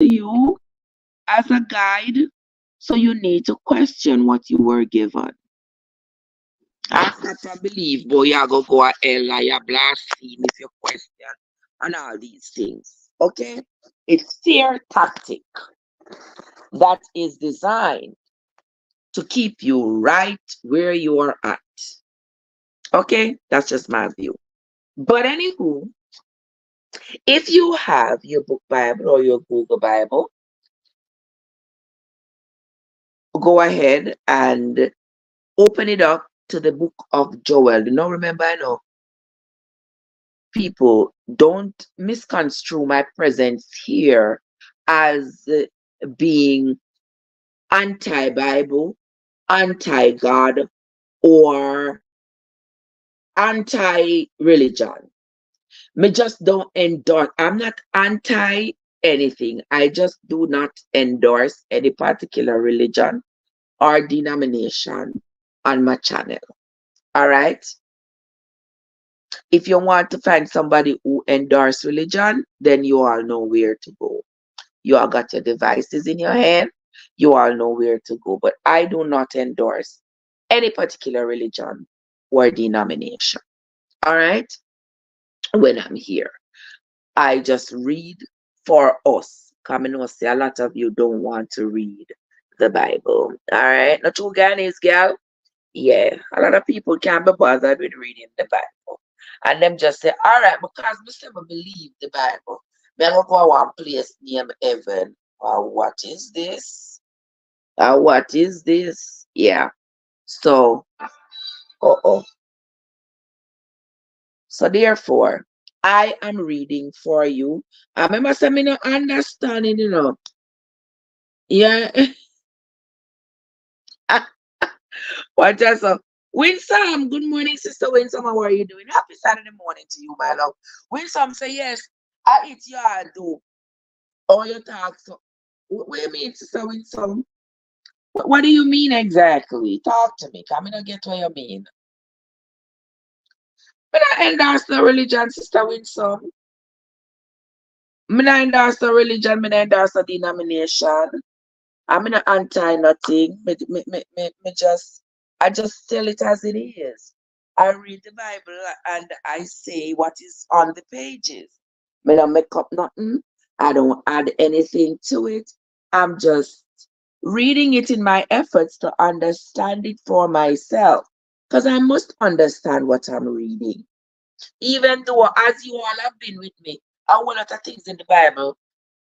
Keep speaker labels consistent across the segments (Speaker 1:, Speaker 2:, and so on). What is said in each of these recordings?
Speaker 1: to you as a guide. So you need to question what you were given. I can't believe, boy, you go a hell or you blaspheme if you question and all these things. Okay? It's fear tactic that is designed to keep you right where you are at. Okay? That's just my view. But anywho, if you have your book Bible or your Google Bible, go ahead and open it up to the book of Joel. Now remember, I know people don't misconstrue my presence here as being anti-Bible, anti-God, or anti-religion. Me just don't endorse. I'm not anti anything. I just do not endorse any particular religion or denomination on my channel. All right. If you want to find somebody who endorse religion, then you all know where to go. You all got your devices in your hand. You all know where to go. But I do not endorse any particular religion or denomination. All right. When I'm here, I just read for us. Come and say a lot of you don't want to read the Bible. All right. Not true, Ghanaians, girl. Yeah, a lot of people can't be bothered with reading the Bible. And them just say, all right, because we never believe the Bible. Me I go one place named heaven. What is this? What is this? Yeah. So, oh. So therefore, I am reading for you. I remember saying me no understanding, you know. Yeah. What just Winsome, good morning, Sister Winsome. How are you doing? Happy Saturday morning to you, my love. Winsome say yes. I eat your do. Oh, you talk so. What do you mean, Sister Winsome? What do you mean exactly? Talk to me. Come in and get what you mean. Me not endorse the religion, Sister Winsome. Me not endorse the religion. Me not endorse the denomination. I'm not anti nothing. I just tell it as it is. I read the Bible and I say what is on the pages. I don't make up nothing. I don't add anything to it. I'm just reading it in my efforts to understand it for myself. Because I must understand what I'm reading. Even though, as you all have been with me, a whole lot of things in the Bible,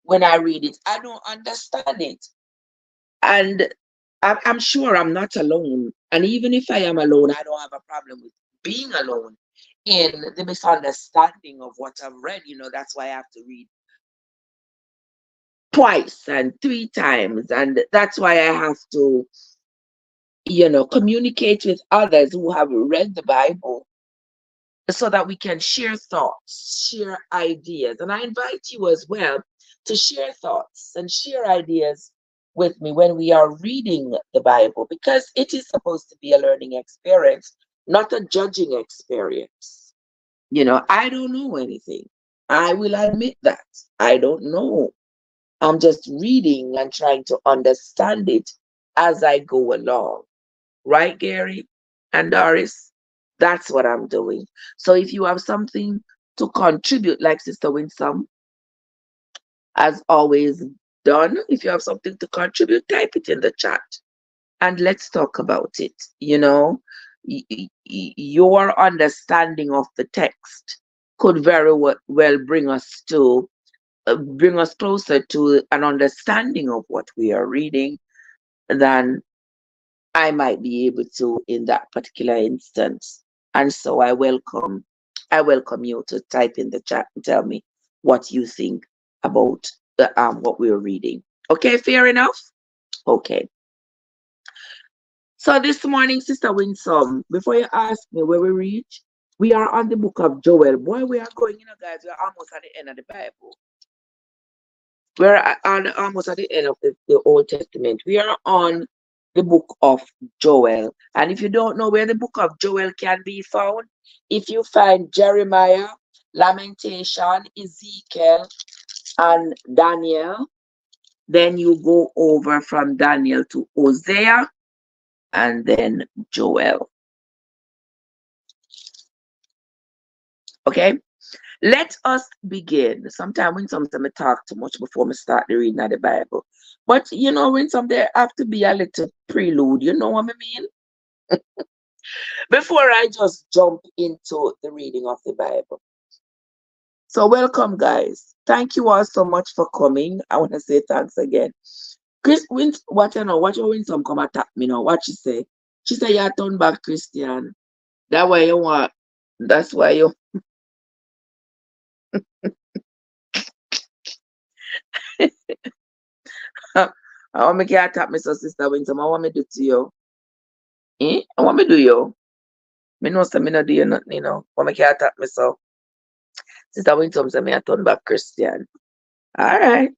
Speaker 1: when I read it, I don't understand it. And I'm sure I'm not alone. And even if I am alone, I don't have a problem with being alone in the misunderstanding of what I've read. You know, that's why I have to read twice and three times. And that's why I have to, communicate with others who have read the Bible so that we can share thoughts, share ideas. And I invite you as well to share thoughts and share ideas with me when we are reading the Bible, because it is supposed to be a learning experience, not a judging experience. I don't know anything. I will admit that. I don't know. I'm just reading and trying to understand it as I go along. Right, Gary and Doris? That's what I'm doing. So if you have something to contribute, like Sister Winsome has always done, if you have something to contribute, type it in the chat and let's talk about it. Your understanding of the text could very well bring us closer to an understanding of what we are reading than I might be able to in that particular instance. And so I welcome you to type in the chat and tell me what you think about what we're reading. Okay, fair enough? Okay. So this morning, Sister Winsome, before you ask me where we reach, we are on the book of Joel. Boy, we are going, guys, we're almost at the end of the Bible. Almost at the end of the Old Testament. We are on the book of Joel. And if you don't know where the book of Joel can be found, if you find Jeremiah, Lamentation, Ezekiel, and Daniel, Then you go over from Daniel to Hosea and then Joel. Okay? Let us begin. Sometimes when sometimes I talk too much before me start the reading of the Bible. But you know, when some there have to be a little prelude, you know what I mean? Before I just jump into the reading of the Bible. So welcome, guys. Thank you all so much for coming. I want to say thanks again. Chris, what you know, watch your when some come attack me now. What she say? She say you turn back Christian. That way you want. That's why you. I want me to attack me, so sister. When some I want me do to you. I want me do you. Me know say me not do you nothing, you know. Want me to attack me, so sister. When some say me I turn back Christian. All right,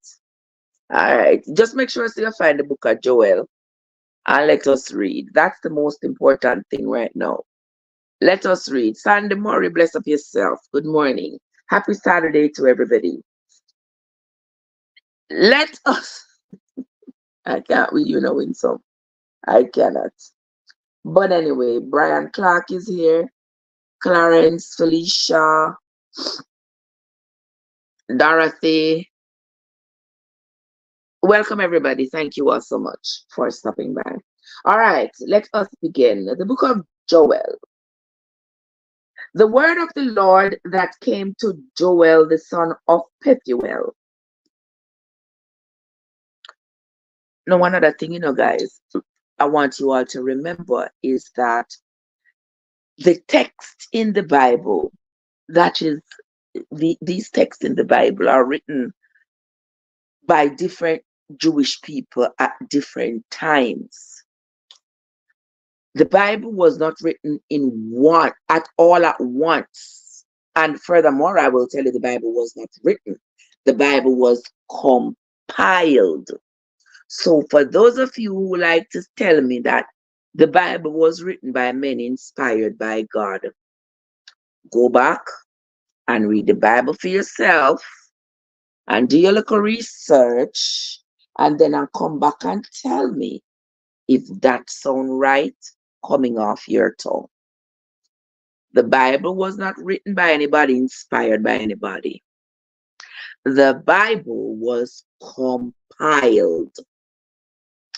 Speaker 1: all right. Just make sure so you find the book of Joel and let us read. That's the most important thing right now. Let us read. Sandy Murray, bless up yourself. Good morning. Happy Saturday to everybody. Let us. I can't read you know in some. I cannot. But anyway, Brian Clark is here. Clarence, Felicia, Dorothy. Welcome everybody. Thank you all so much for stopping by. All right, let us begin. The book of Joel. The word of the Lord that came to Joel, the son of Pethuel. Now, one other thing, you know, guys, I want you all to remember is that the text in the Bible, that is, these texts in the Bible are written by different Jewish people at different times. The Bible was not written in one at all at once. And furthermore, I will tell you the Bible was not written. The Bible was compiled. So for those of you who like to tell me that the Bible was written by men inspired by God, go back and read the Bible for yourself and do your little research, and then I'll come back and tell me if that sound right coming off your tongue. The Bible was not written by anybody, inspired by anybody. The Bible was compiled.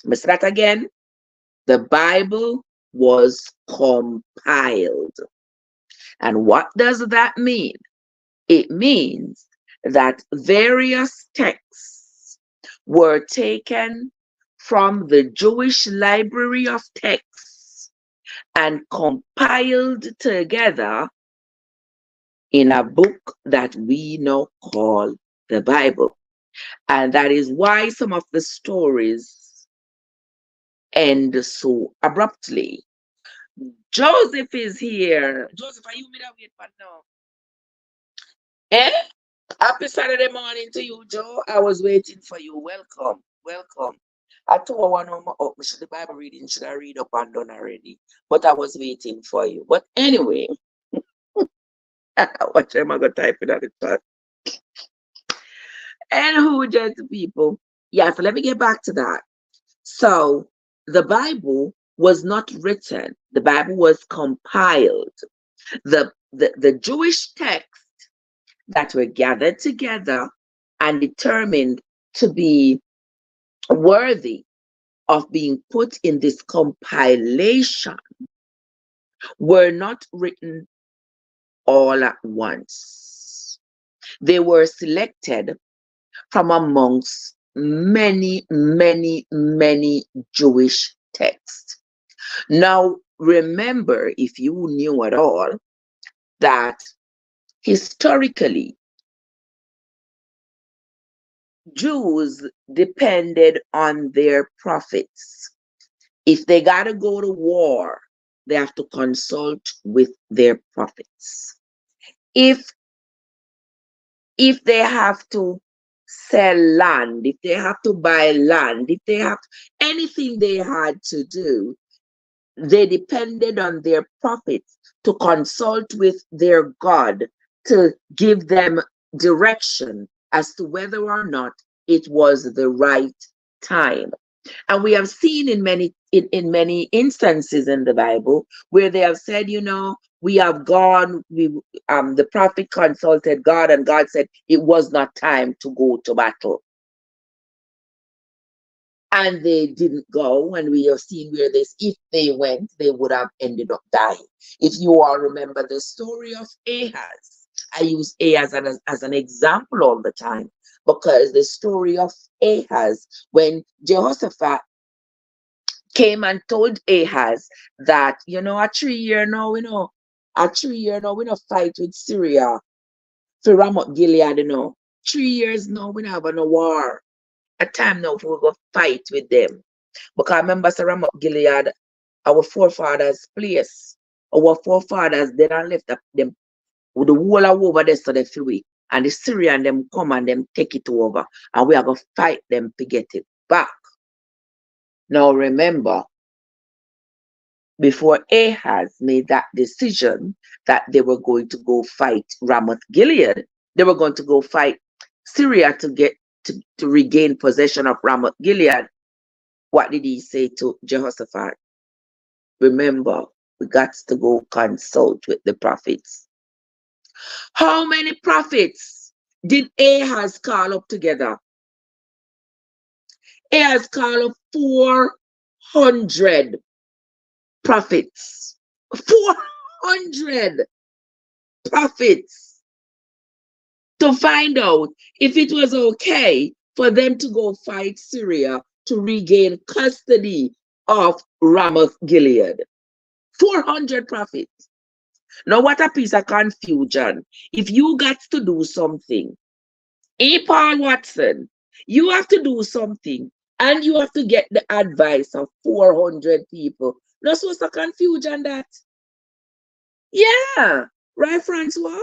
Speaker 1: Miss that again. The Bible was compiled. And what does that mean? It means that various texts were taken from the Jewish library of texts and compiled together in a book that we now call the Bible. And that is why some of the stories end so abruptly. Joseph is here. Joseph, are you with that wait for now? Eh? Happy Saturday morning to you, Joe. I was waiting for you. Welcome. Welcome. I told one of my the Bible reading should I read up and done already. But I was waiting for you. But anyway, what am I gonna type in at the chat? And who just people? Yeah, so let me get back to that. So the Bible was not written, the Bible was compiled. The Jewish texts that were gathered together and determined to be worthy of being put in this compilation were not written all at once. They were selected from amongst many, many, many Jewish texts. Now, remember, if you knew at all, that historically, Jews depended on their prophets. If they got to go to war, they have to consult with their prophets. If they have to sell land, if they have to buy land, if they have anything they had to do, they depended on their prophets to consult with their God to give them direction as to whether or not it was the right time. And we have seen in many instances in the Bible where they have said, we have gone, the prophet consulted God, and God said it was not time to go to battle. And they didn't go, and we have seen where if they went, they would have ended up dying. If you all remember the story of Ahaz, I use Ahaz as an example all the time, because the story of Ahaz, when Jehoshaphat came and told Ahaz that, a 3 year now, a 3 year now, we not fight with Syria for Ramoth Gilead, 3 years now, we not have no war. A time now for we go fight with them. Because remember, Ramoth Gilead, our forefathers' place. Our forefathers, they don't left them with the wall over there so they feel we. And the Syrian them come and them take it over. And we are going to fight them to get it back. Now remember, before Ahaz made that decision that they were going to go fight Ramoth Gilead, they were going to go fight Syria to regain possession of Ramoth Gilead. What did he say to Jehoshaphat? Remember, we got to go consult with the prophets. How many prophets did Ahaz call up together? Ahaz called up 400 prophets. 400 prophets to find out if it was okay for them to go fight Syria to regain custody of Ramoth Gilead. 400 prophets. Now, what a piece of confusion. If you got to do something, Paul Watson, you have to do something, and you have to get the advice of 400 people. That's what's the confusion that? Yeah, right, Francois?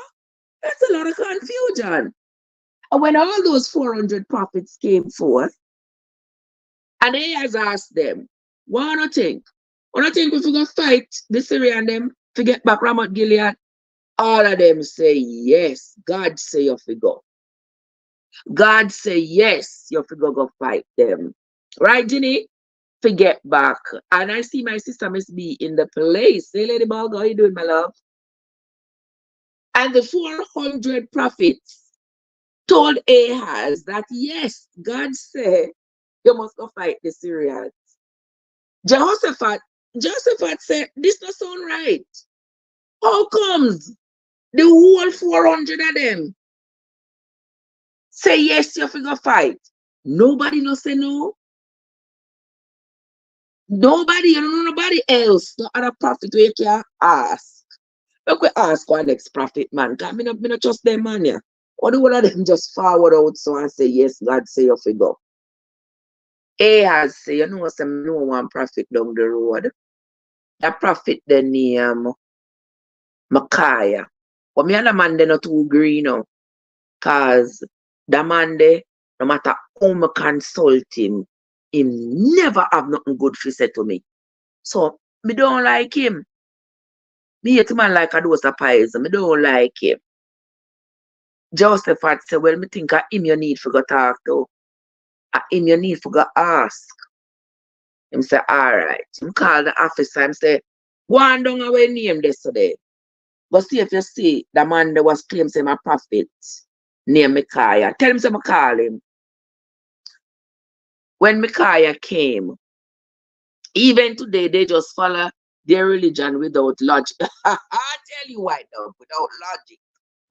Speaker 1: That's a lot of confusion. And when all those 400 prophets came forth, and he has asked them, what do you think? What do you think if we go fight the Syrian them to get back Ramoth Gilead? All of them say yes. God say you have to go. God say yes, you have to go fight them. Right, Ginny? To get back. And I see my sister Miss B in the place. Hey, Lady Bug, how you doing, my love? And the 400 prophets told Ahaz that yes, God said you must go fight the Syrians. Jehoshaphat said, this doesn't sound right. How comes the whole 400 of them say yes, you have to go fight? Nobody no say no. Nobody, you don't know nobody else, no other prophet where you can ask. Look, we ask our next prophet, man. Because I not trust them, man. Yeah. Or the one of them just forward out so and say, yes, God say you fi go. Ahaz say, some no one prophet down the road. That prophet the name Micaiah. But me and the man they not too green now. Cause the man they, no matter how I consult him never have nothing good to say to me. So me don't like him. Me hate man like a dose of poison. Me don't like him. Joseph had said, well, me think of him you need for go talk to. Him you need for go ask. Him say, all right. Him call the officer and say, go on down away name this today. But see if you see the man that was claimed him a prophet named Micaiah. Tell him to call him. When Micaiah came, even today they just follow their religion without logic. I tell you why now, without logic,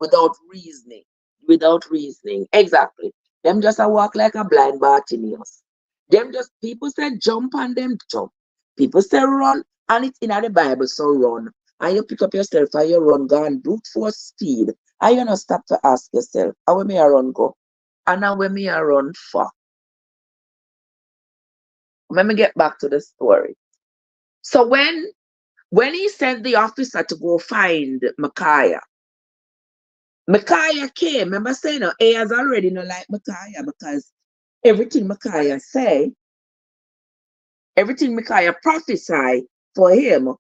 Speaker 1: without reasoning. Without reasoning. Exactly. Them just a walk like a blind Bartimaeus. Them just, people say jump and them jump. People say run and it's in the Bible, so run. And you pick up yourself and you run, go and brute force speed. And you not stop to ask yourself, how where me I run go? And now where me I run for? Let me get back to the story. So when he sent the officer to go find Micaiah came. Remember saying, Ahaz already not like Micaiah because everything Micaiah say, everything Micaiah prophesied for him,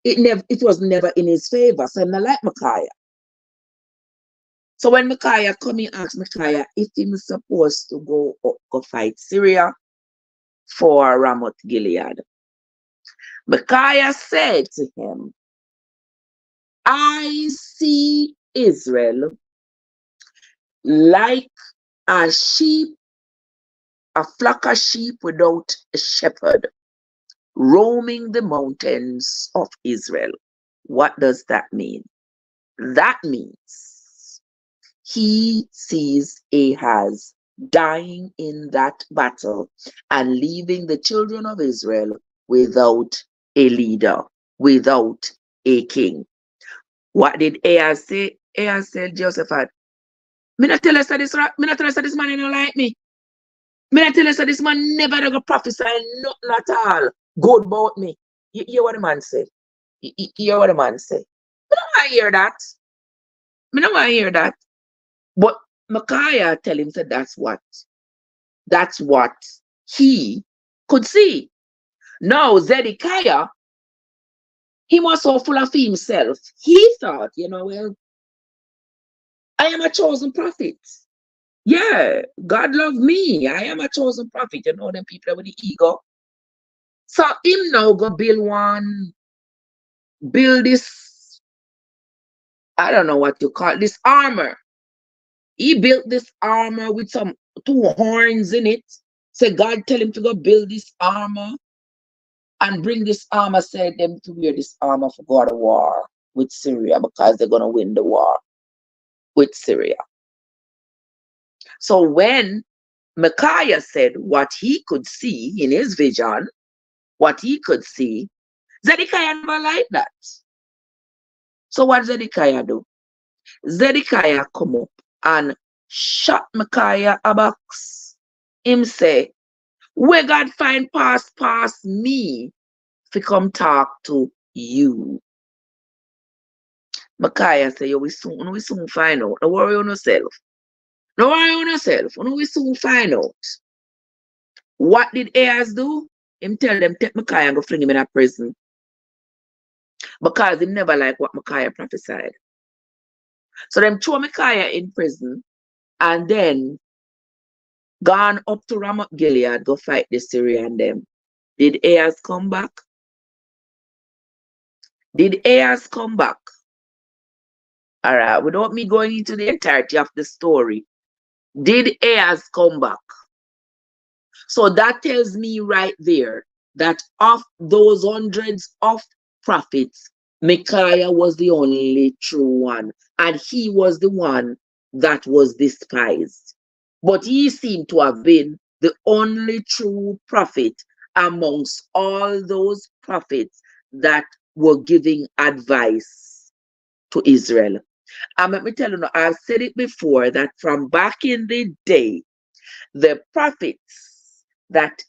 Speaker 1: it was never in his favor. So I'm not like Micaiah. So when Micaiah come, he asked Micaiah if he was supposed to go fight Syria for Ramoth Gilead. Micaiah said to him, I see Israel like a sheep, a flock of sheep without a shepherd, roaming the mountains of Israel. What does that mean? That means he sees Ahaz dying in that battle and leaving the children of Israel without a leader, without a king. What did Ahaz say? Ahaz said, Jehoshaphat, me not tell us that this man don't like me. Me not tell us that this man never gonna prophesy nothing at all good about me. You hear what the man say? You hear what the man say? Me don't want to hear that. Me don't want to hear that. But Micaiah tell him that that's what he could see. Now Zedekiah, he was so full of himself. He thought, well, I am a chosen prophet. Yeah, God love me. I am a chosen prophet. You know them people with the ego. So him now go build this, I don't know what you call it, this armor. He built this armor with some 2 horns in it. So God tell him to go build this armor and bring this armor, said them to wear this armor for go to war with Syria because they're going to win the war with Syria. So when Micaiah said what he could see in his vision, what he could see, Zedekiah never liked that. So what Zedekiah do? Zedekiah come up and shot Micaiah a box. Him say, where God find past me to come talk to you. Micaiah say, we soon find out. Don't worry on yourself. Don't worry on yourself. We soon find out. What did Ahaz do? Him tell them, take Micaiah and go fling him in a prison. Because he never liked what Micaiah prophesied. So them throw Micaiah in prison and then gone up to Ramoth Gilead, go fight the Syrian them. Did Ahaz come back? Did Ahaz come back? All right, without me going into the entirety of the story, did Ahaz come back? So that tells me right there that of those hundreds of prophets, Micaiah was the only true one, and he was the one that was despised. But he seemed to have been the only true prophet amongst all those prophets that were giving advice to Israel. And let me tell you, I've said it before that from back in the day, the prophets that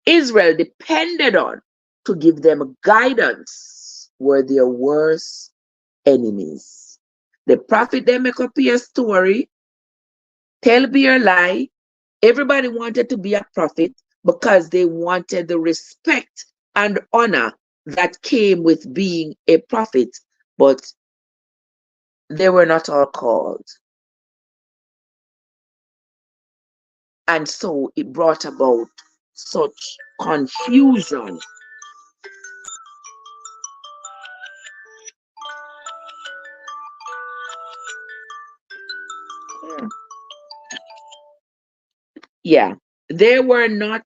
Speaker 1: Israel depended on to give them guidance were their worst enemies. The prophet, they make up a story, tell be a lie. Everybody wanted to be a prophet because they wanted the respect and honor that came with being a prophet, but they were not all called. And so it brought about such confusion. Yeah, they were not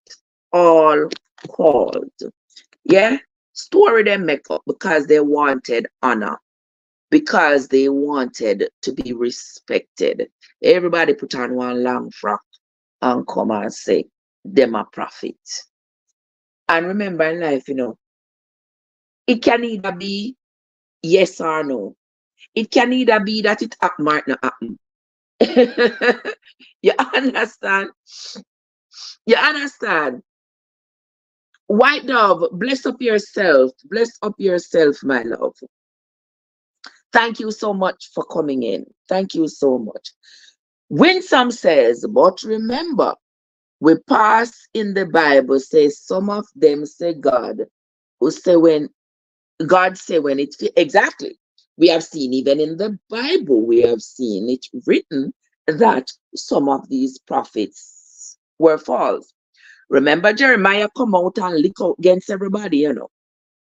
Speaker 1: all called. Yeah, story them make up because they wanted honor, because they wanted to be respected. Everybody put on one long frock and come and say, them a prophet. And remember in life, it can either be yes or no. It can either be that it happen or it not happen. You understand? You understand? White dove, bless up yourself. Bless up yourself, my love. Thank you so much for coming in. Thank you so much. Winsome says, but remember, we pass in the Bible, says some of them say God, who say when God say when it exactly. We have seen even in the Bible, we have seen it written that some of these prophets were false. Remember, Jeremiah come out and lick out against everybody,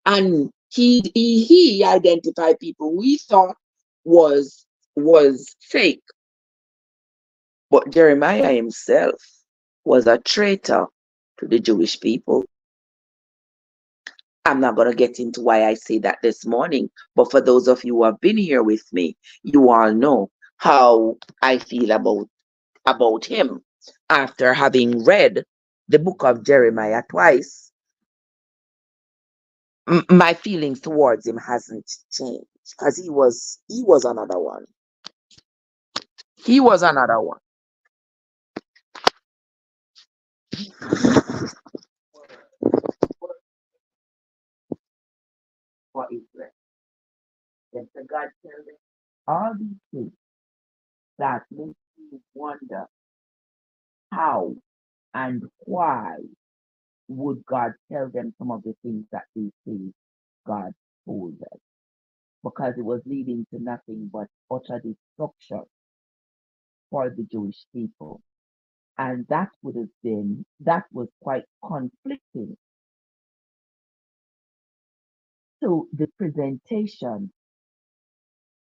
Speaker 1: and he identified people we thought was fake, but Jeremiah himself was a traitor to the Jewish people. I'm not going to get into why I say that this morning, but for those of you who have been here with me, you all know how I feel about him after having read the book of Jeremiah twice. My feelings towards him hasn't changed because he was another one. He was another one. For Israel. Then the God tell them all these things that make you wonder how and why would God tell them some of the things that they say God told them? Because it was leading to nothing but utter destruction for the Jewish people. And that was quite conflicting to the presentation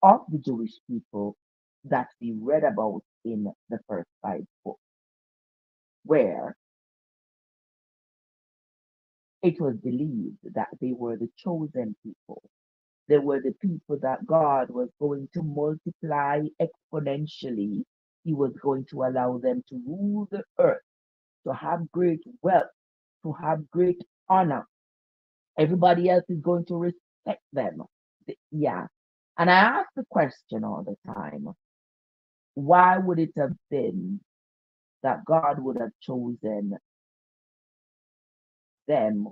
Speaker 1: of the Jewish people that we read about in the first 5 books, where it was believed that they were the chosen people. They were the people that God was going to multiply exponentially. He was going to allow them to rule the earth, to have great wealth, to have great honor. Everybody else is going to respect them. Yeah. And I ask the question all the time, why would it have been that God would have chosen them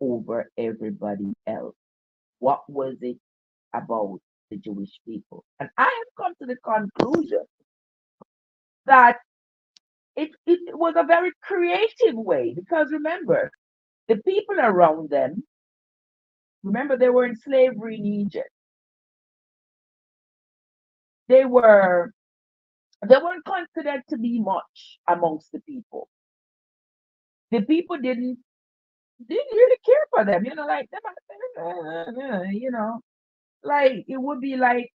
Speaker 1: over everybody else? What was it about the Jewish people? And I have come to the conclusion that it was a very creative way, because remember, the people around them, remember, they were in slavery in Egypt. They were they weren't considered to be much amongst the people. The people didn't really care for them, like like it would be like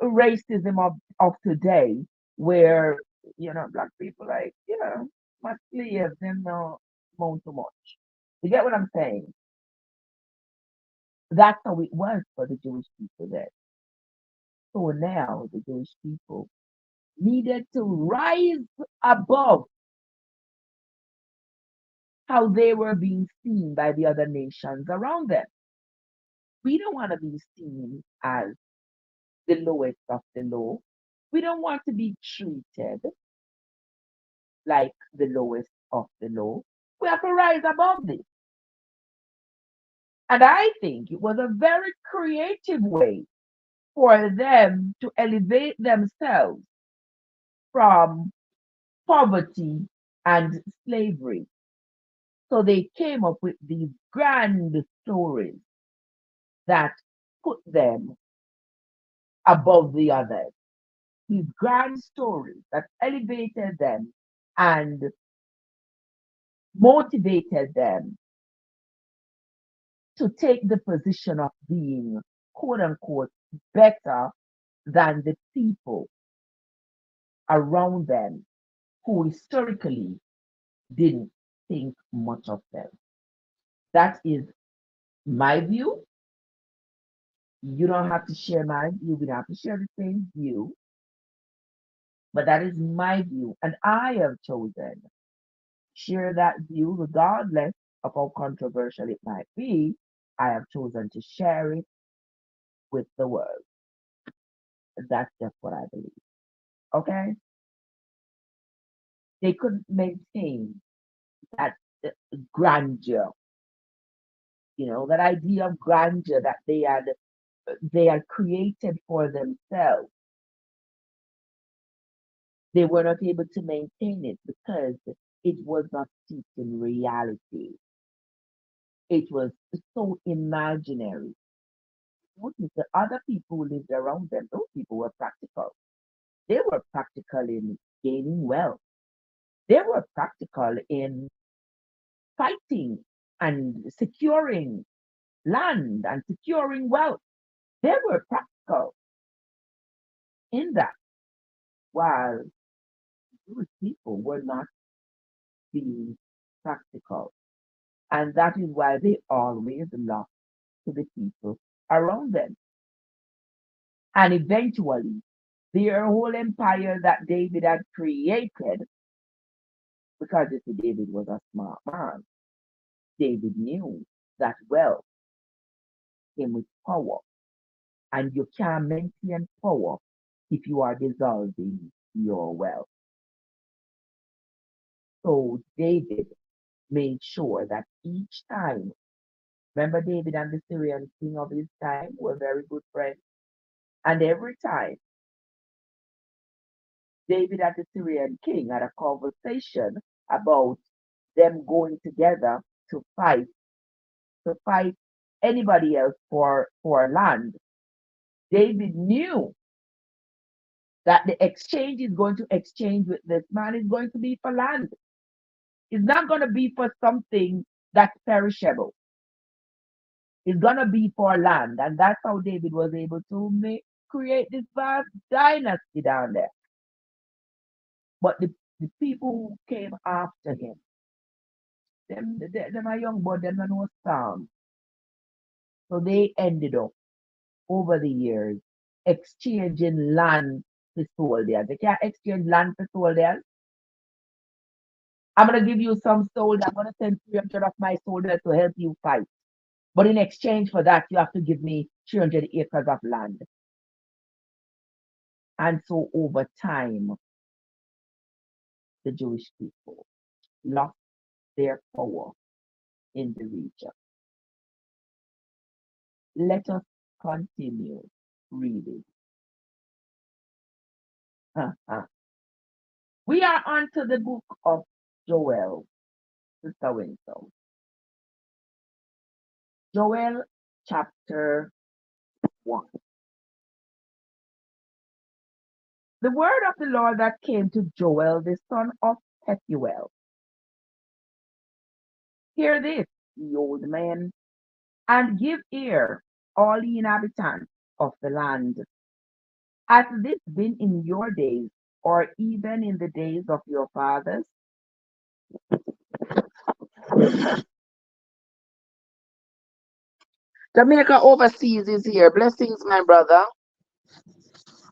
Speaker 1: racism of today, where black people like my slaves them no amount too much. You get what I'm saying? That's how it was for the Jewish people then. So now the Jewish people needed to rise above how they were being seen by the other nations around them. We don't want to be seen as the lowest of the low. We don't want to be treated like the lowest of the low. We have to rise above this. And I think it was a very creative way for them to elevate themselves from poverty and slavery. So they came up with these grand stories that put them above the others. These grand stories that elevated them and motivated them to take the position of being, quote unquote, better than the people around them who historically didn't think much of them. That is my view. You don't have to share my view. We don't have to share the same view. But that is my view. And I have chosen to share that view regardless of how controversial it might be. I have chosen to share it with the world. That's just what I believe. Okay? They couldn't maintain that grandeur, that idea of grandeur that they had created for themselves. They were not able to maintain it because it was not steeped in reality. It was so imaginary. notice the other people who lived around them, those people were practical. They were practical in gaining wealth. They were practical in fighting and securing land and securing wealth. They were practical in that, while Jewish people were not being practical. And that is why they always lost to the people around them. And eventually, their whole empire that David had created, because you see, David was a smart man. David knew that wealth came with power, and you can't maintain power if you are dissolving your wealth. So David made sure that each time, remember David and the Syrian king of his time were very good friends, and every time David and the Syrian king had a conversation about them going together to fight, to fight anybody else for land. David knew that the exchange is going to exchange with this man is going to be for land. It's not going to be for something that's perishable. It's going to be for land. And that's how David was able to create this vast dynasty down there. But the people who came after him, them are young, but them are no sound. So they ended up over the years exchanging land for soldiers. They can't exchange land for soldiers. I'm gonna give you some soldiers. I'm gonna send 300 of my soldiers to help you fight. But in exchange for that, you have to give me 300 acres of land. And so over time, the Jewish people lost their power in the region. Let us continue reading. We are on to the book of Joel, Sister Winslow. Joel chapter 1. The word of the Lord that came to Joel, the son of Pethuel. Hear this, ye old men, and give ear, all ye inhabitants of the land. Hath this been in your days, or even in the days of your fathers? Jamaica overseas is here. Blessings, my brother.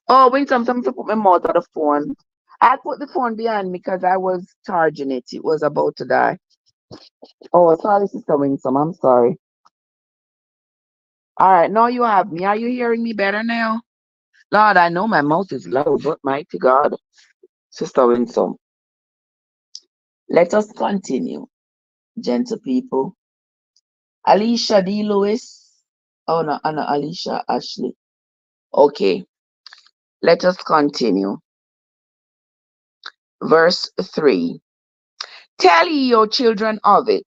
Speaker 1: Oh, wait, sometimes I put my mouth on the phone. I put the phone behind me because I was charging it. It was about to die. Oh, sorry, Sister Winsome. I'm sorry. All right, now you have me. Are you hearing me better now? Lord, I know my mouth is loud, but mighty God. Sister Winsome. Let us continue, gentle people. Alicia D. Lewis. Oh, no, Alicia Ashley. Okay, let us continue. Verse 3. Tell ye your children of it,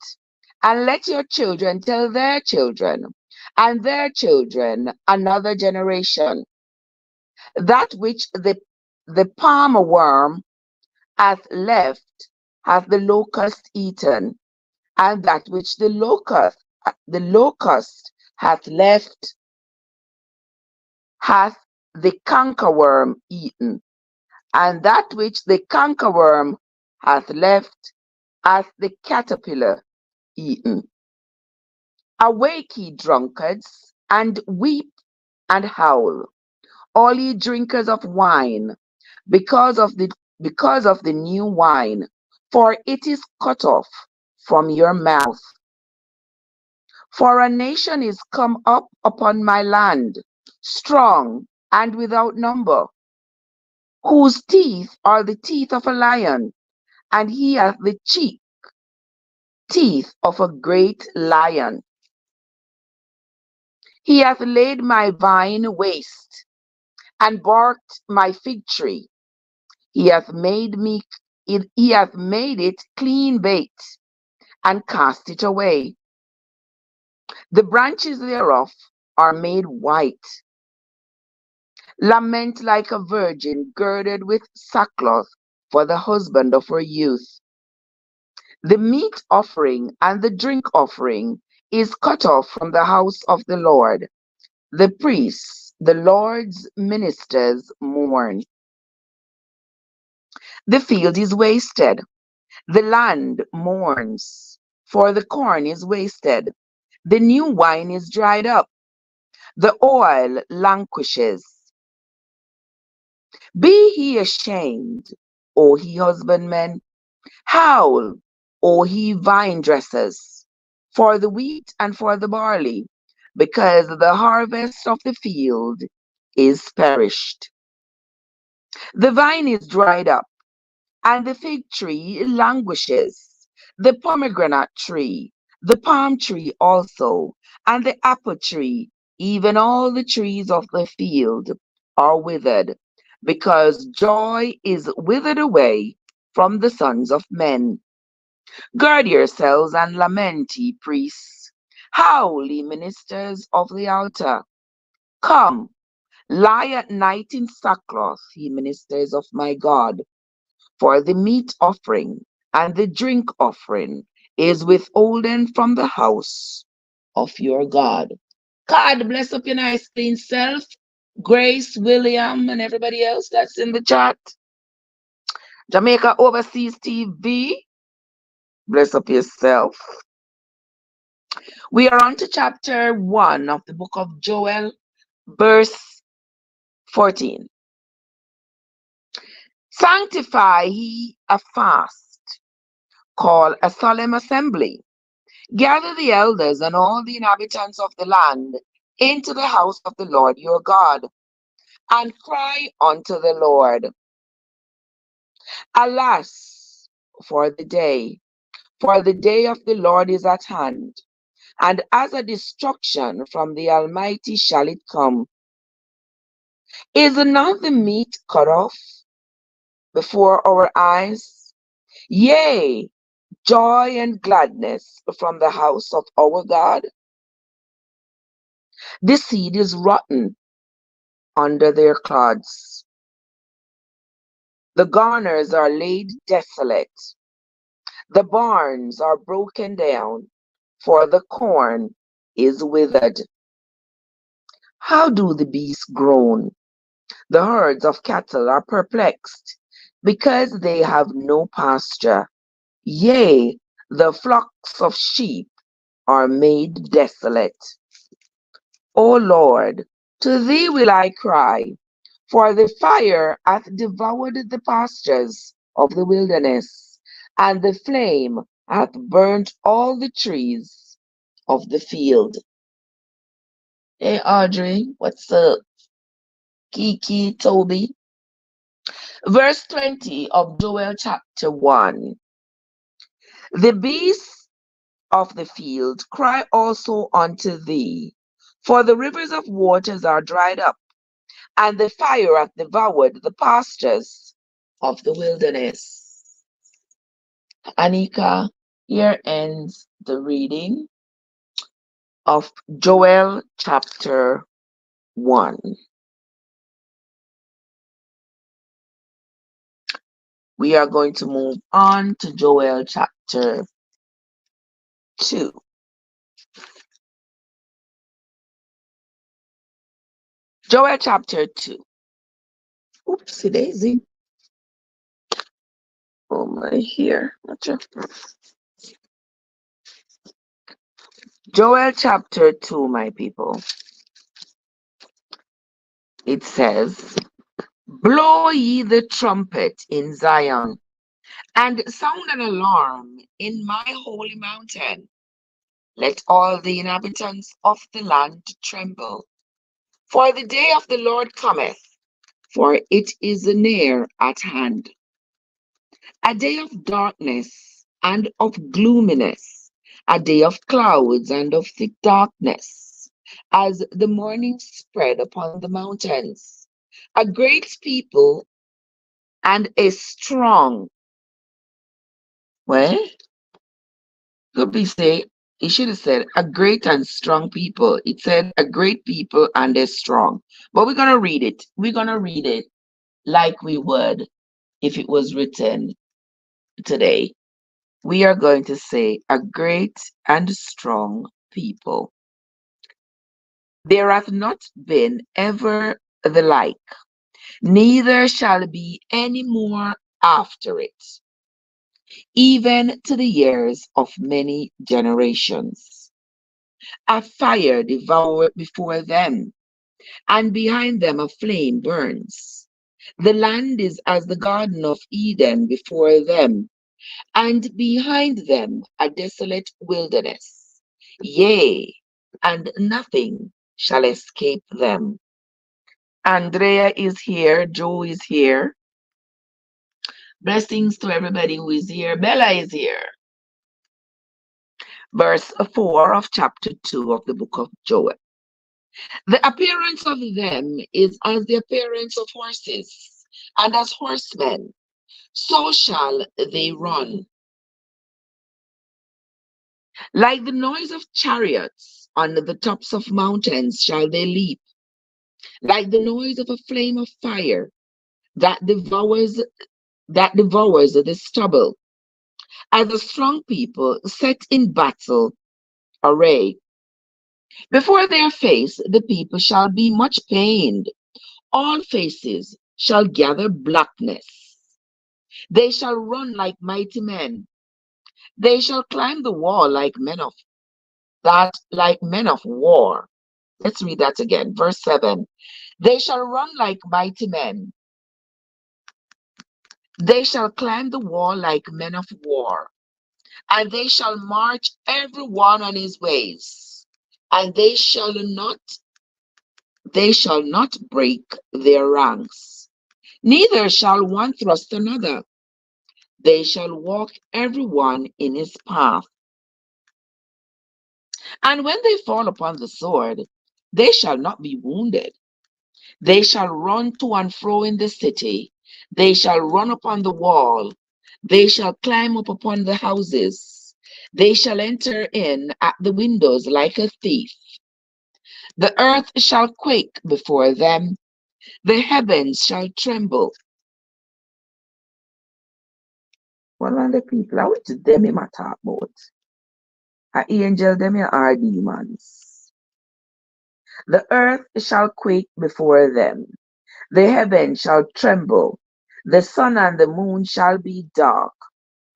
Speaker 1: and let your children tell their children, and their children another generation, that which the palmer worm hath left hath the locust eaten, and that which the locust hath left hath the cankerworm eaten, and that which the cankerworm hath left hath the caterpillar eaten. Awake, ye drunkards, and weep and howl, all ye drinkers of wine, because of the new wine, for it is cut off from your mouth. For a nation is come up upon my land, strong and without number, whose teeth are the teeth of a lion, and he hath the teeth of a great lion. He hath laid my vine waste, and barked my fig tree. He hath made it clean bait, and cast it away. The branches thereof are made white. Lament like a virgin girded with sackcloth for the husband of her youth. The meat offering and the drink offering is cut off from the house of the Lord. The priests, the Lord's ministers, mourn. The field is wasted. The land mourns, for the corn is wasted. The new wine is dried up. The oil languishes. Be ye ashamed, O ye husbandmen. Howl, O ye vine dressers, for the wheat and for the barley, because the harvest of the field is perished. The vine is dried up, and the fig tree languishes, the pomegranate tree, the palm tree also, and the apple tree, even all the trees of the field are withered, because joy is withered away from the sons of men. Gird yourselves and lament, ye priests. Howl, ye ministers of the altar. Come, lie at night in sackcloth, ye ministers of my God. For the meat offering and the drink offering is withholden from the house of your God. God bless up your nice clean self. Grace, William, and everybody else that's in the chat. Jamaica Overseas TV. Bless up yourself. We are on to chapter 1 of the book of Joel, verse 14. Sanctify ye a fast, call a solemn assembly. Gather the elders and all the inhabitants of the land into the house of the Lord your God, and cry unto the Lord. Alas, for the day of the Lord is at hand, and as a destruction from the Almighty shall it come. Is not the meat cut off before our eyes? Yea, joy and gladness from the house of our God. The seed is rotten under their clods. The garners are laid desolate. The barns are broken down, for the corn is withered. How do the beasts groan? The herds of cattle are perplexed, because they have no pasture. Yea, the flocks of sheep are made desolate. O Lord, to thee will I cry, for the fire hath devoured the pastures of the wilderness, and the flame hath burnt all the trees of the field. Hey Audrey, what's up? Kiki, Toby. Verse 20 of Joel chapter 1. The beasts of the field cry also unto thee, for the rivers of waters are dried up, and the fire hath devoured the pastures of the wilderness. Anika, here ends the reading of Joel chapter 1. We are going to move on to Joel chapter 2. Joel chapter 2. Oopsie daisy. Oh my here. Joel chapter 2, my people. It says, blow ye the trumpet in Zion, and sound an alarm in my holy mountain. Let all the inhabitants of the land tremble. For the day of the Lord cometh, for it is near at hand. A day of darkness and of gloominess, a day of clouds and of thick darkness, as the morning spread upon the mountains. A great people and a strong. Well, could be say It should have said a great and strong people. It said a great people and they're strong. But we're going to read it. We're going to read it like we would if it was written today. We are going to say a great and strong people. There hath not been ever the like, neither shall be any more after it, even to the years of many generations. A fire devoureth before them, and behind them a flame burns. The land is as the Garden of Eden before them, and behind them a desolate wilderness. Yea, and nothing shall escape them. Andrea is here, Joe is here. Blessings to everybody who is here. Bella is here. Verse 4 of chapter 2 of the book of Joel. The appearance of them is as the appearance of horses, and as horsemen, so shall they run. Like the noise of chariots on the tops of mountains shall they leap, like the noise of a flame of fire that devours the stubble. As a strong people set in battle array. Before their face the people shall be much pained. All faces shall gather blackness. They shall run like mighty men. They shall climb the wall like men of war. Let's read that again. Verse 7. They shall run like mighty men. They shall climb the wall like men of war. And they shall march every one on his ways. And they shall not break their ranks. Neither shall one thrust another. They shall walk every one in his path. And when they fall upon the sword, they shall not be wounded. They shall run to and fro in the city. They shall run upon the wall. They shall climb up upon the houses. They shall enter in at the windows like a thief. The earth shall quake before them. The heavens shall tremble. One of the people, I which them him a talk about. A angel them are demons. The earth shall quake before them. The heaven shall tremble. The sun and the moon shall be dark,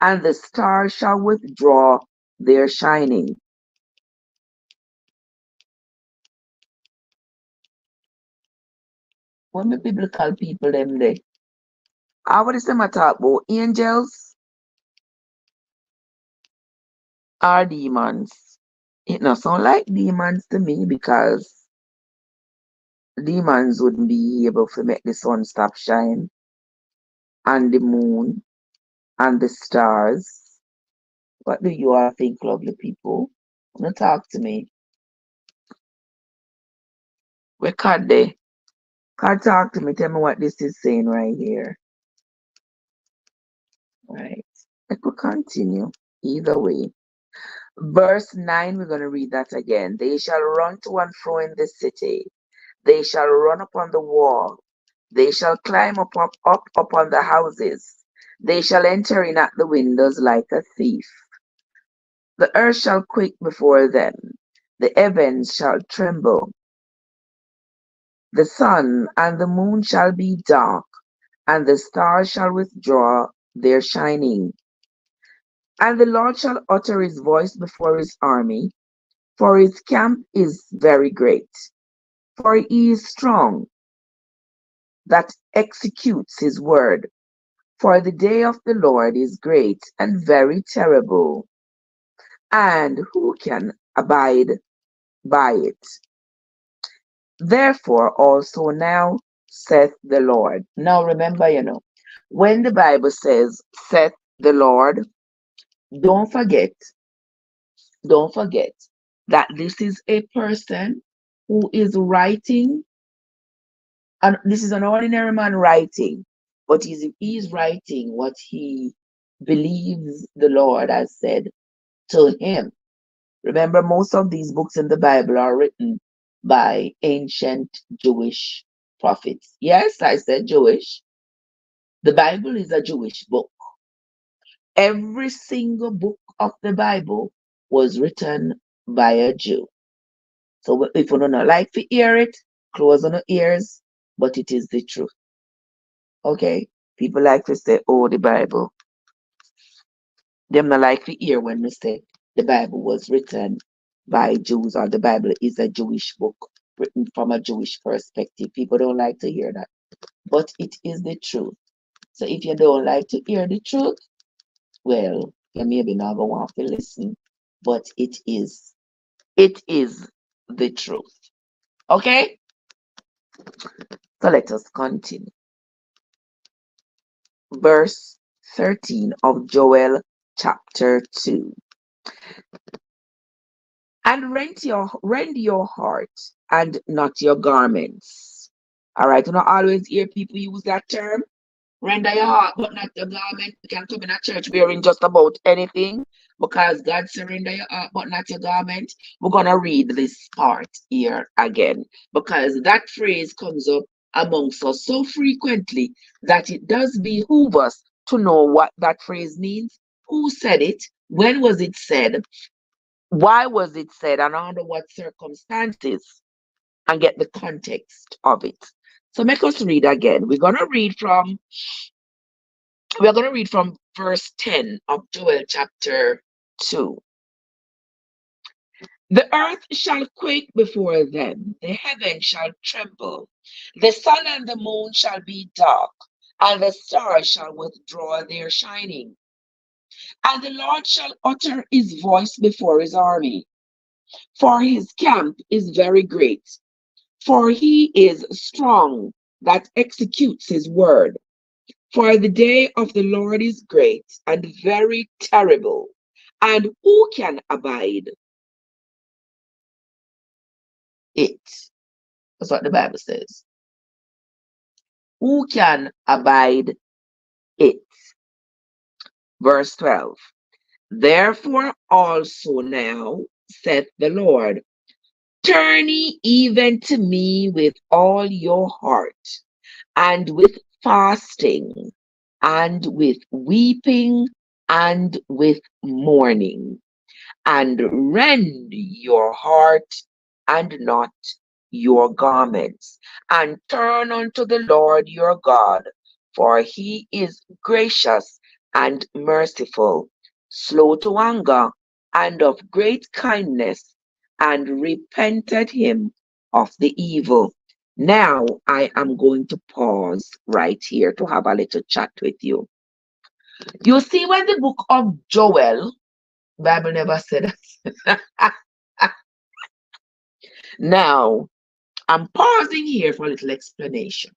Speaker 1: and the stars shall withdraw their shining. What the biblical people them there? I would say talk about angels are demons. It not sound like demons to me because demons wouldn't be able to make the sun stop shine and the moon and the stars. What do you all think, lovely people? Wanna talk to me? Where can't they? Can't talk to me. Tell me what this is saying right here. Right. I could continue either way. Verse 9, we're going to read that again. They shall run to and fro in the city. They shall run upon the wall. They shall climb up upon the houses. They shall enter in at the windows like a thief. The earth shall quake before them. The heavens shall tremble. The sun and the moon shall be dark, and the stars shall withdraw their shining. And the Lord shall utter his voice before his army, for his camp is very great. For he is strong that executes his word. For the day of the Lord is great and very terrible, and who can abide by it? Therefore also now saith the Lord. Now remember, when the Bible says saith the Lord, don't forget, don't forget that this is a person who is writing, and this is an ordinary man writing, but he's writing what he believes the Lord has said to him. Remember, most of these books in the Bible are written by ancient Jewish prophets. Yes, I said Jewish. The Bible is a Jewish book. Every single book of the Bible was written by a Jew. So if you don't like to hear it, close on your ears, but it is the truth. Okay? People like to say, oh, the Bible. Them not like to hear when we say the Bible was written by Jews or the Bible is a Jewish book written from a Jewish perspective. People don't like to hear that. But it is the truth. So if you don't like to hear the truth, well, you maybe not going to want to listen. But it is the truth. Okay? So let us continue. Verse 13 of Joel chapter 2. And rend your heart and not your garments. All right, you know, always hear people use that term. Render your heart, but not your garment. You can come in a church wearing just about anything because God surrender your heart, but not your garment. We're gonna read this part here again because that phrase comes up amongst us so frequently that it does behoove us to know what that phrase means, who said it, when was it said, why was it said, and under what circumstances, and get the context of it. So make us read again. We're going to read from verse 10 of Joel chapter 2. The earth shall quake before them, the heaven shall tremble, the sun and the moon shall be dark, and the stars shall withdraw their shining. And the Lord shall utter his voice before his army, for his camp is very great. For he is strong that executes his word. For the day of the Lord is great and very terrible, and who can abide it? That's what the Bible says. Who can abide it? Verse 12. Therefore also now, saith the Lord, turn ye even to me with all your heart, and with fasting, and with weeping, and with mourning, and rend your heart and not your garments, and turn unto the Lord your God, for he is gracious and merciful, slow to anger, and of great kindness, and repented him of the evil. Now I am going to pause right here to have a little chat with you. You see, when the book of Joel, Bible never said that. Now, I'm pausing here for a little explanation.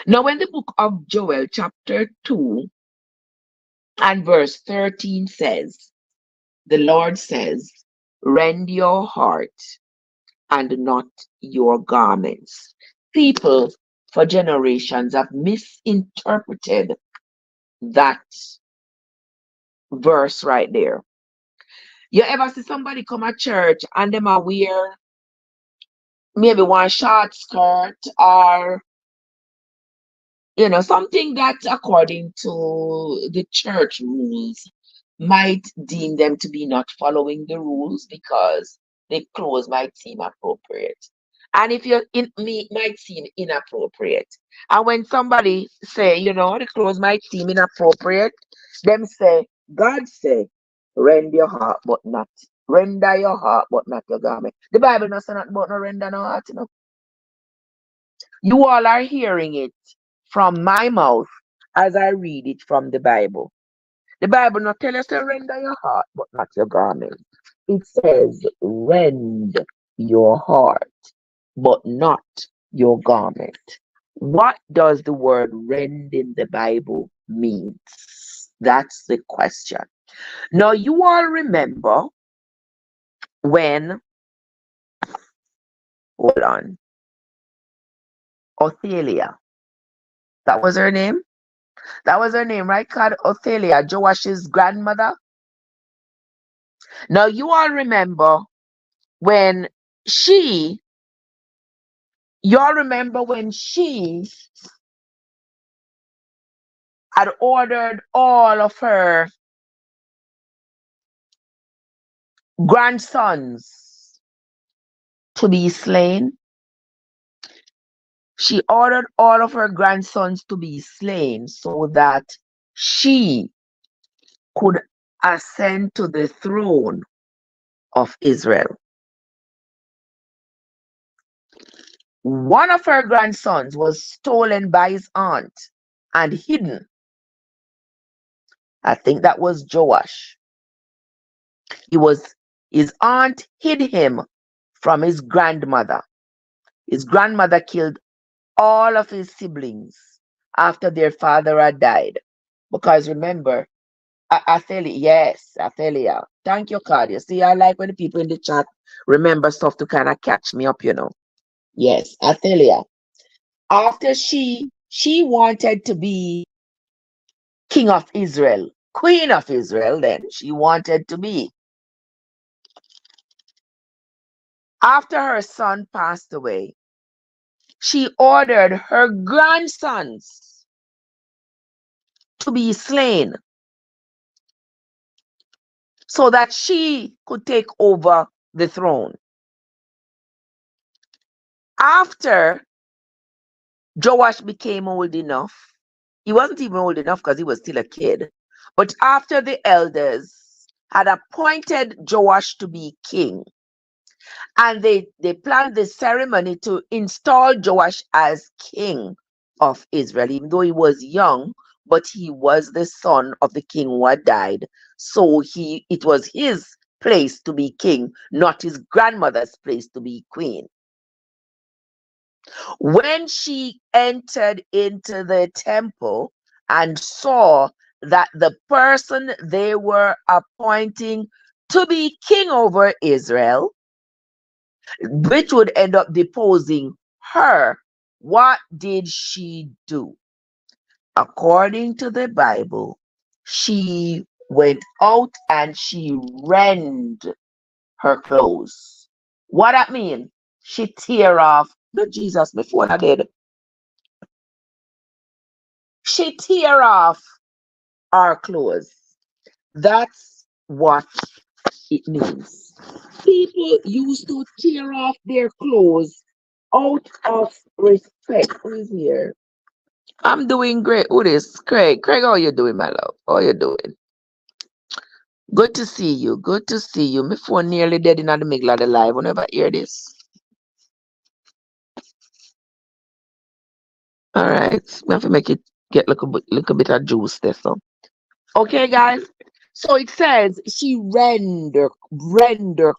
Speaker 1: Now, when the book of Joel, chapter 2 and verse 13 says, the Lord says, rend your heart and not your garments. People for generations have misinterpreted that verse right there. You ever see somebody come to church and them are wear maybe one short skirt or something that according to the church rules might deem them to be not following the rules because the clothes might seem appropriate. And if you're in me might seem inappropriate. And when somebody say, the clothes might seem inappropriate, them say, God say, render your heart, but not your garment. The Bible not say nothing about no render no heart, You all are hearing it from my mouth as I read it from the Bible. The Bible not tell us to render your heart, but not your garment. It says, rend your heart, but not your garment. What does the word rend in the Bible mean? That's the question. Now, you all remember when, hold on, Othelia, that was her name? That was her name, right? Called Othelia, Joash's grandmother. Now, you all remember when she, y'all remember when she had ordered all of her grandsons to be slain? She ordered all of her grandsons to be slain so that she could ascend to the throne of Israel. One of her grandsons was stolen by his aunt and hidden. I think that was Joash. His aunt hid him from his grandmother. His grandmother killed all of his siblings after their father had died. Because remember, Athelia. Thank you, Claudia. See, I like when the people in the chat remember stuff to kind of catch me up, you know. Yes, Athelia. After she wanted to be king of Israel, queen of Israel, then she wanted to be. After her son passed away, she ordered her grandsons to be slain so that she could take over the throne. After Joash became old enough, he wasn't even old enough because he was still a kid, but after the elders had appointed Joash to be king, and they planned the ceremony to install Joash as king of Israel, even though he was young, but he was the son of the king who had died. So it was his place to be king, not his grandmother's place to be queen. When she entered into the temple and saw that the person they were appointing to be king over Israel, which would end up deposing her, what did she do? According to the Bible, she went out and she rent her clothes. What that mean? She tear off the Jesus before I did. She tear off our clothes. That's what it means. People used to tear off their clothes out of respect. Who is here? I'm doing great. Who is Craig? Craig, how you doing, my love? How you doing? Good to see you. Good to see you. My phone nearly dead in the middle of the live. Whenever I hear this. All right. We have to make it get a little bit of juice there. So. Okay, guys. So it says she render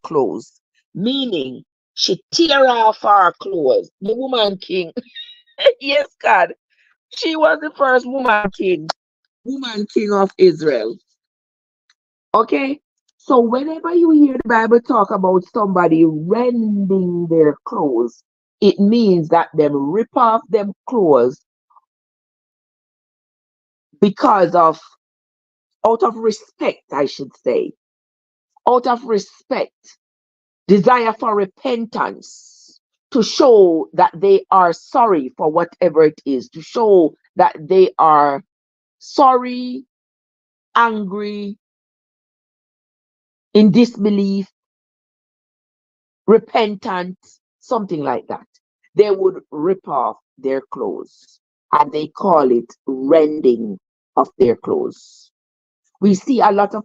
Speaker 1: clothes, meaning she tear off our clothes. The woman king. Yes, God. She was the first woman king of Israel. Okay? So whenever you hear the Bible talk about somebody rending their clothes, it means that them rip off them clothes because of, out of respect, I should say. Out of respect, desire for repentance, to show that they are sorry for whatever it is, to show that they are sorry, angry, in disbelief, repentant, something like that. They would rip off their clothes, and they call it rending of their clothes. We see a lot of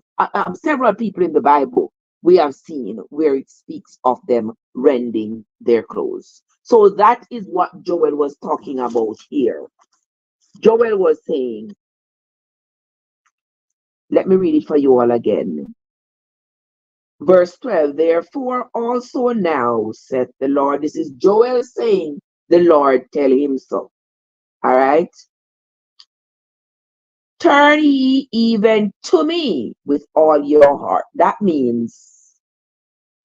Speaker 1: several people in the Bible we have seen where it speaks of them rending their clothes. So that is what Joel was talking about here. Joel was saying, let me read it for you all again. Verse 12, therefore also now, saith the Lord. This is Joel saying, the Lord tell him so. All right. Turn ye even to me with all your heart. That means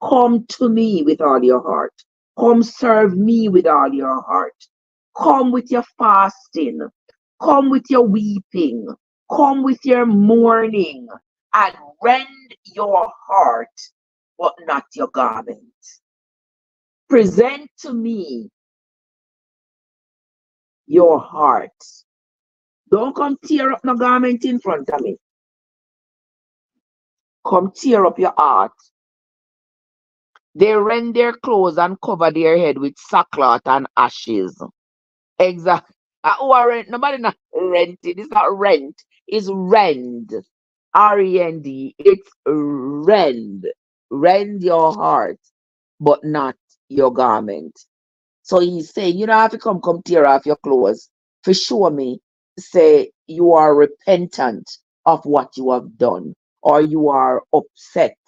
Speaker 1: come to me with all your heart. Come serve me with all your heart. Come with your fasting. Come with your weeping. Come with your mourning. and rend your heart, but not your garment. Present to me your heart. Don't come tear up no garment in front of me. Come tear up your heart. They rend their clothes and cover their head with sackcloth and ashes. Exactly. Who are rent? Nobody not rented. It's not rent. It's rend. REND. It's rend. Rend your heart, but not your garment. So he's saying, you don't have to come tear off your clothes. For sure me, say you are repentant of what you have done, or you are upset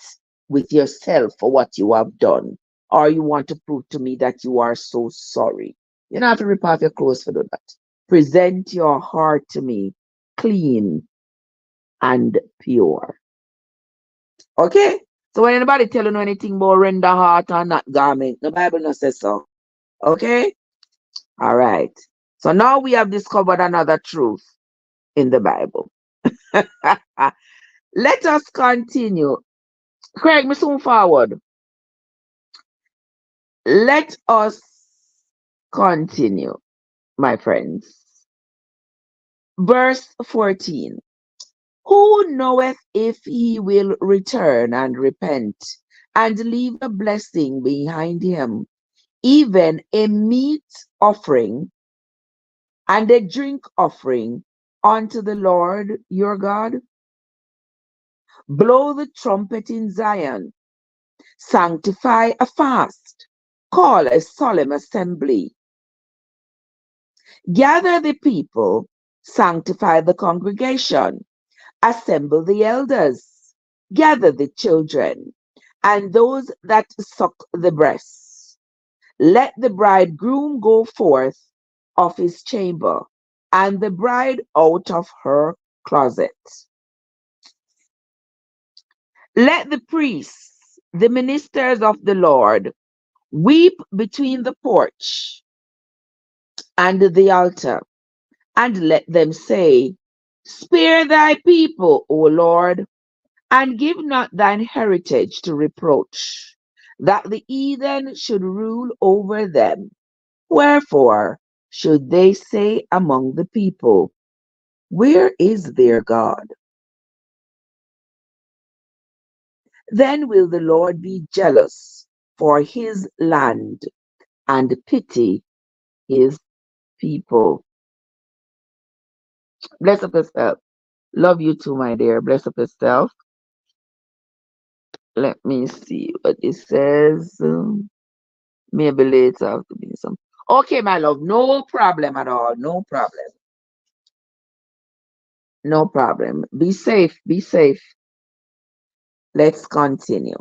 Speaker 1: with yourself for what you have done, or you want to prove to me that you are so sorry. You don't have to rip off your clothes for that. Present your heart to me clean and pure. Okay? So when anybody telling you anything about render heart or not garment, the Bible no says so. Okay? All right. So now we have discovered another truth in the Bible. Let us continue. Craig, me soon forward. Let us continue, my friends. Verse 14. Who knoweth if he will return and repent and leave a blessing behind him, even a meat offering and a drink offering unto the Lord your God? Blow the trumpet in Zion, sanctify a fast, call a solemn assembly. Gather the people, sanctify the congregation, assemble the elders, gather the children, and those that suck the breasts. Let the bridegroom go forth of his chamber, and the bride out of her closet. Let the priests, the ministers of the Lord, weep between the porch and the altar, and let them say, Spare thy people, O Lord, and give not thine heritage to reproach, that the heathen should rule over them. Wherefore should they say among the people, Where is their God? Then will the Lord be jealous for his land and pity his people. Bless up yourself. Love you too, my dear. Bless up yourself. Let me see what it says. Maybe later have to be some. Okay, my love. No problem at all. No problem. No problem. Be safe. Be safe. Let's continue.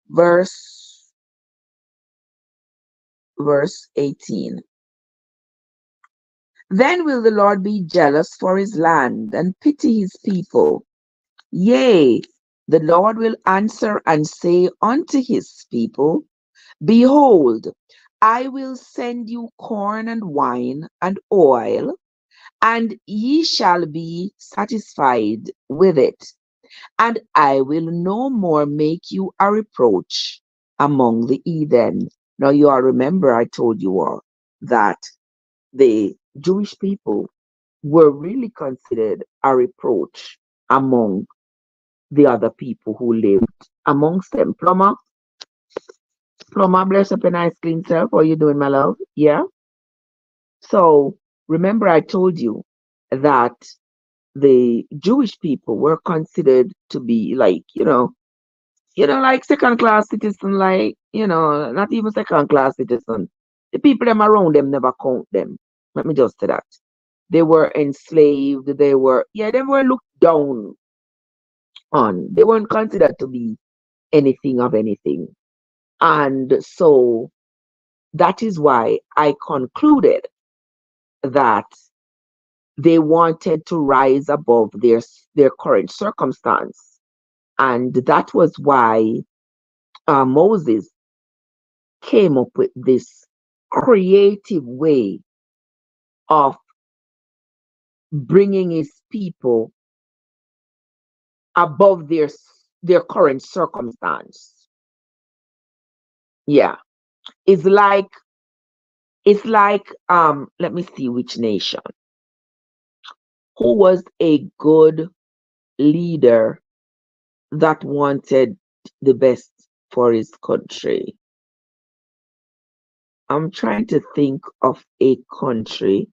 Speaker 1: Verse verse 18. Then will the Lord be jealous for his land and pity his people. Yea, the Lord will answer and say unto his people, Behold, I will send you corn and wine and oil, and ye shall be satisfied with it. And I will no more make you a reproach among the heathen. Now you all remember I told you all that the Jewish people were really considered a reproach among the other people who lived amongst them. Plumber, bless up your nice clean self. How you doing, my love? Yeah. So remember, I told you that the Jewish people were considered to be like, like second class citizen, like, not even second class citizen. The people them around them never count them. Let me just say that. They were enslaved, they were looked down on. They weren't considered to be anything of anything. And so that is why I concluded that they wanted to rise above their current circumstance. And that was why Moses came up with this creative way of bringing his people above their current circumstance. Yeah. It's like let me see which nation. Who was a good leader that wanted the best for his country? I'm trying to think of a country.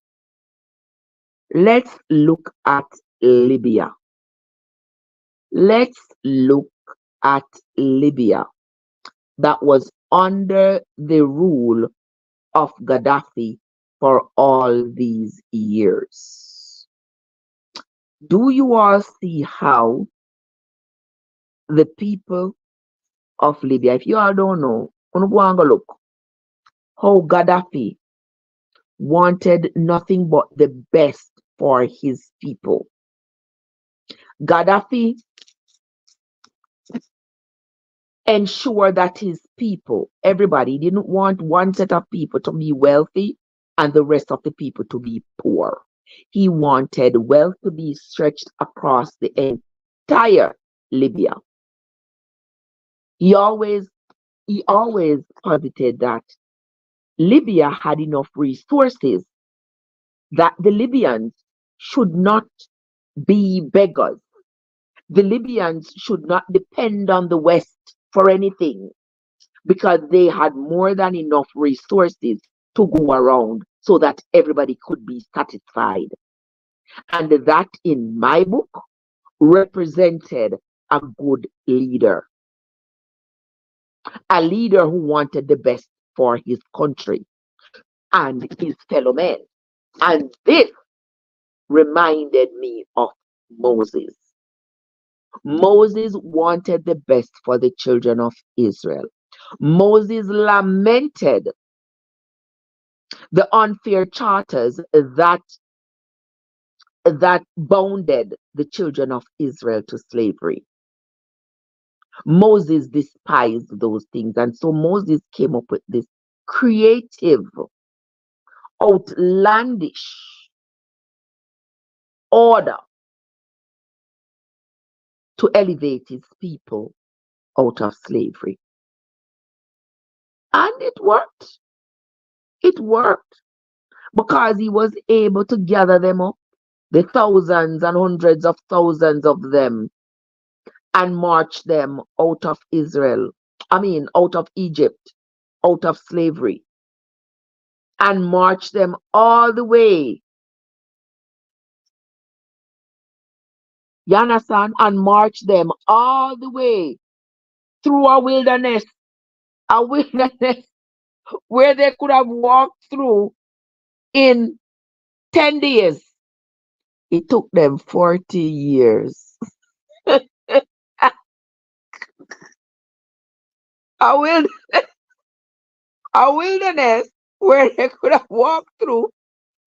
Speaker 1: Let's look at Libya. Let's look at Libya that was under the rule of Gaddafi for all these years. Do you all see how the people of Libya, if you all don't know, go and go look, how Gaddafi wanted nothing but the best for his people. Gaddafi ensured that his people, everybody, didn't want one set of people to be wealthy and the rest of the people to be poor. He wanted wealth to be stretched across the entire Libya. He always posited that Libya had enough resources, that the Libyans should not be beggars. The Libyans should not depend on the West for anything because they had more than enough resources to go around so that everybody could be satisfied. And that, in my book, represented a good leader. A leader who wanted the best for his country and his fellow men. And this reminded me of Moses. Moses wanted the best for the children of Israel. Moses lamented the unfair charters that bounded the children of Israel to slavery. Moses despised those things, and so Moses came up with this creative, outlandish order to elevate his people out of slavery. And it worked. It worked because he was able to gather them up, the thousands and hundreds of thousands of them, and march them out of out of Egypt, out of slavery, and march them all the way. You understand? And march them all the way through a wilderness where they could have walked through in 10 days. It took them 40 years. A wilderness where they could have walked through.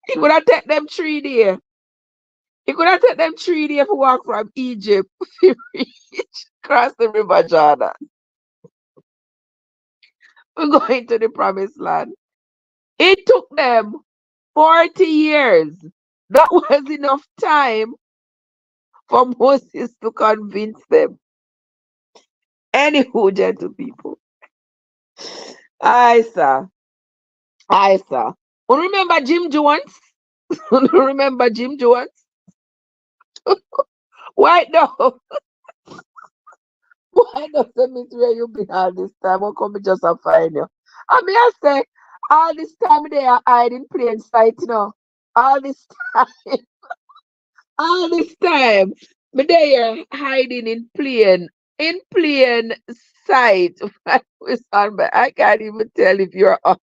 Speaker 1: It could have taken them 3 days. It could have taken them 3 days to walk from Egypt to reach across the River Jordan. We're going to the promised land. It took them 40 years. That was enough time for Moses to convince them. Anywho, gentle people. I sir. Remember Jim Jones? Remember Jim Jones? Why no? Why not tell me where you been all this time? How come me just a find you? I say, all this time they are hiding plain sight, All this time, but they are hiding in plain sight. I can't even tell if you're up.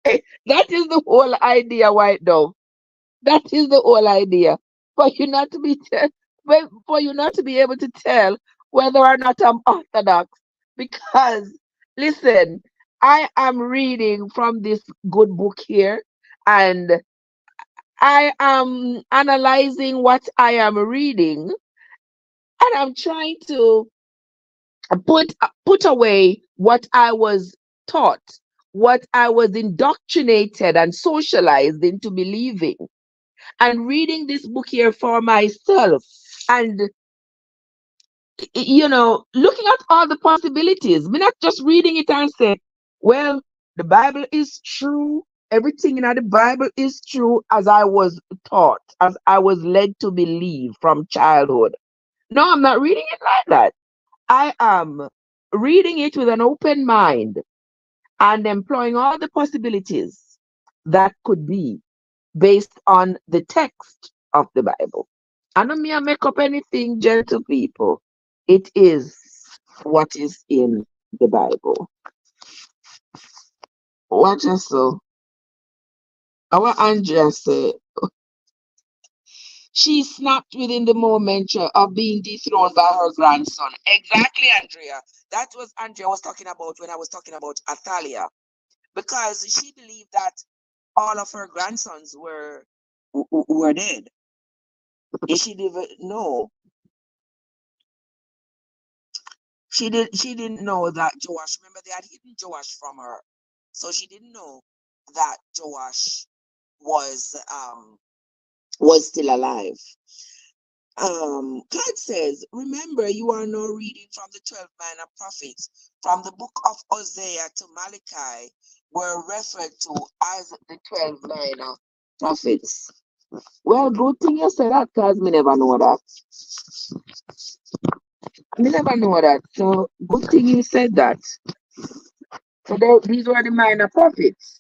Speaker 1: That is the whole idea right now. That is the whole idea. For you not to be able to tell whether or not I'm orthodox. Because listen, I am reading from this good book here, and I am analyzing what I am reading, and I'm trying to put away what I was taught, what I was indoctrinated and socialized into believing. and reading this book here for myself, and looking at all the possibilities. Me not just reading it and say, well, the Bible is true. Everything in the Bible is true as I was taught, as I was led to believe from childhood. No, I'm not reading it like that. I am reading it with an open mind and employing all the possibilities that could be based on the text of the Bible. I don't mean I make up anything, gentle people. It is what is in the Bible. Watch us so. Our Andrea said she snapped within the moment of being dethroned by her grandson. Exactly, Andrea. That was Andrea was talking about when I was talking about Athalia. Because she believed that all of her grandsons were dead. She didn't know. She didn't know that Joash, remember they had hidden Joash from her. So she didn't know that Joash was still alive. God says, remember, you are now reading from the 12 minor prophets, from the book of Hosea to Malachi, were referred to as the 12 minor prophets. Well, good thing you said that, because me never know that. Me never know that. So, good thing you said that. So, these were the minor prophets.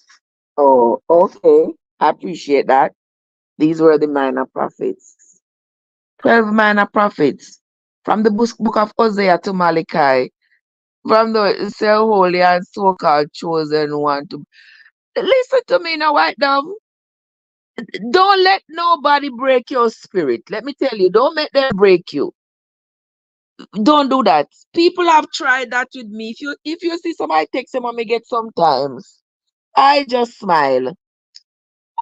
Speaker 1: Oh, okay. I appreciate that. These were the minor prophets. 12 minor prophets. From the book of Hosea to Malachi. From the so holy and so-called chosen one to listen to me now, white dove. Don't let nobody break your spirit. Let me tell you, don't make them break you. Don't do that. People have tried that with me. If you see somebody text them and me get sometimes, I just smile.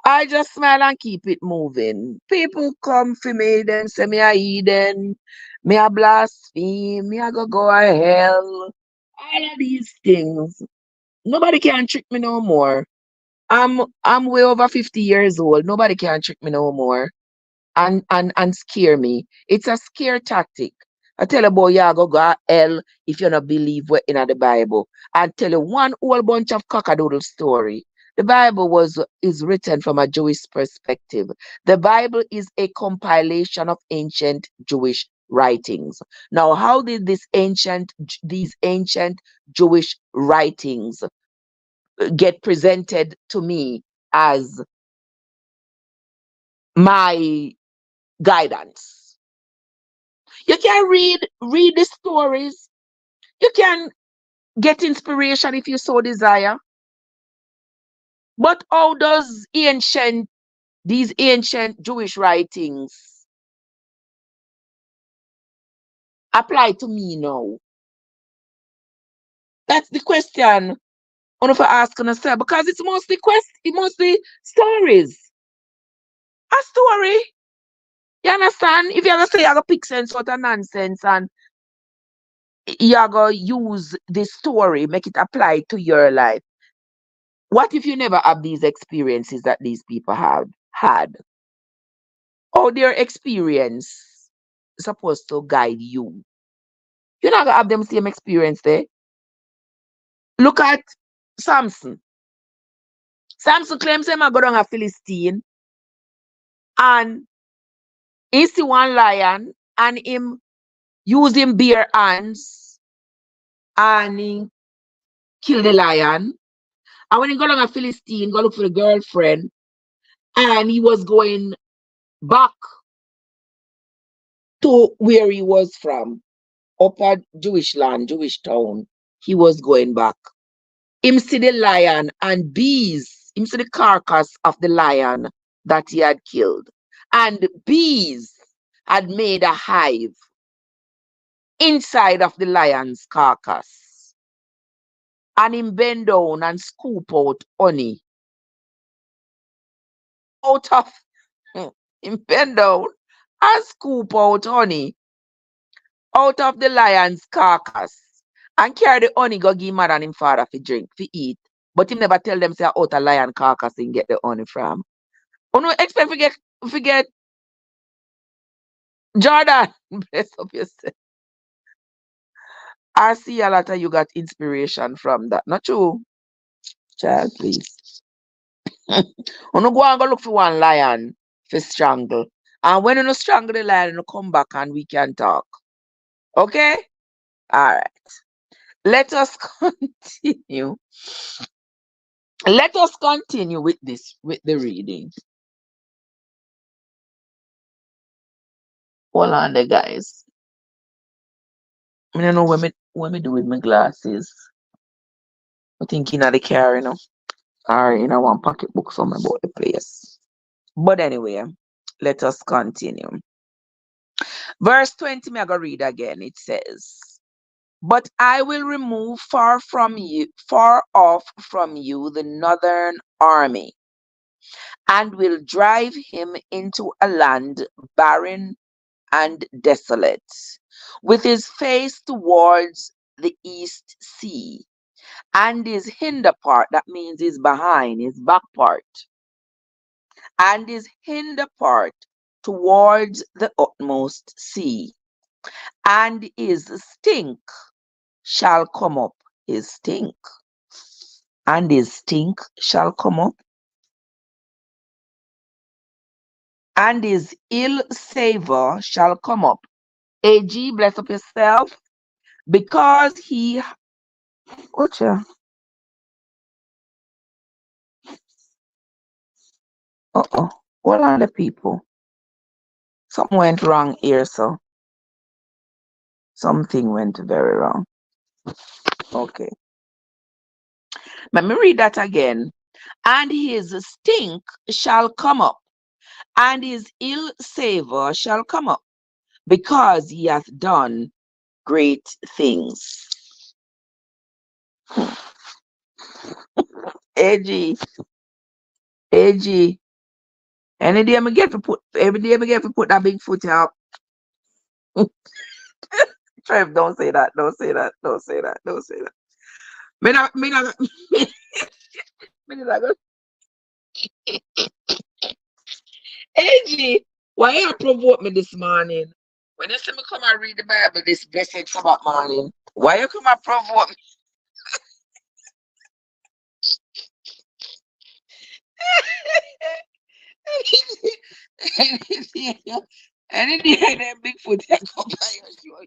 Speaker 1: I just smile and keep it moving. People come for me, them say me a heathen, me a blaspheme, me a go to hell. All of these things. Nobody can trick me no more. I'm way over 50 years old. Nobody can trick me no more and scare me. It's a scare tactic. I tell a boy, yeah, go to hell if you don't believe what in the Bible. I tell you one whole bunch of cockadoodle story. The Bible is written from a Jewish perspective. The Bible is a compilation of ancient Jewish writings. Now, how did these ancient Jewish writings get presented to me as my guidance? You can read the stories. You can get inspiration if you so desire. But how does these ancient Jewish writings apply to me now? That's the question I want to ask yourself, because it's mostly stories. A story. You understand? If you're gonna say you're gonna pick sense out of nonsense and you're gonna use this story, make it apply to your life. What if you never have these experiences that these people have had? Or their experience is supposed to guide you. You're not gonna have them same experience there. Look at Samson. Samson claims him a go down a Philistine and he see one lion and him use him bare hands and he kill the lion. And when he go down a Philistine, go look for the girlfriend, and he was going back to where he was from, upper Jewish land, Jewish town. He was going back. Him see the lion and bees. Him see the carcass of the lion that he had killed. And bees had made a hive inside of the lion's carcass. And him bend down and scoop out honey out of him bend down and scoop out honey out of the lion's carcass and carry the honey go give mother and him father for drink, for eat. But him never tell them say out a lion carcass and get the honey from. You no expect to get Forget Jordan. Bless up yourself. I see a lot of you got inspiration from that. Not true, child, please. You go and go look for one lion for strangle. And when you strangle the lion, you come back and we can talk. Okay? All right. Let us continue. Let us continue with this, with the reading. Hold on there, guys. I don't know when me do with my glasses. I'm thinking of the car, or one pocketbook somewhere about the place. But anyway, let us continue. Verse 20, me I go read again. It says, "But I will remove far off from you the northern army, and will drive him into a land barren and desolate, with his face towards the east sea, and his hinder part," that means his behind, his back part, "and his hinder part towards the utmost sea, and his stink shall come up," his stink, and his stink shall come up, "and his ill savor shall come up." AG, bless up yourself, because he, Ocha, hold on the people. Something went wrong here, so something went very wrong. Okay. Let me read that again. "And his stink shall come up, and his ill savor shall come up, because he hath done great things." AG, AG, any day I get to put, every day I get to put that big foot up. Trev, don't say that, don't say that, don't say that, don't say that. Me not, me not go. AG, why you provoke me this morning? When you see me come and read the Bible this blessed Sabbath morning, why you come and provoke me? Anything that Bigfoot that come by your show.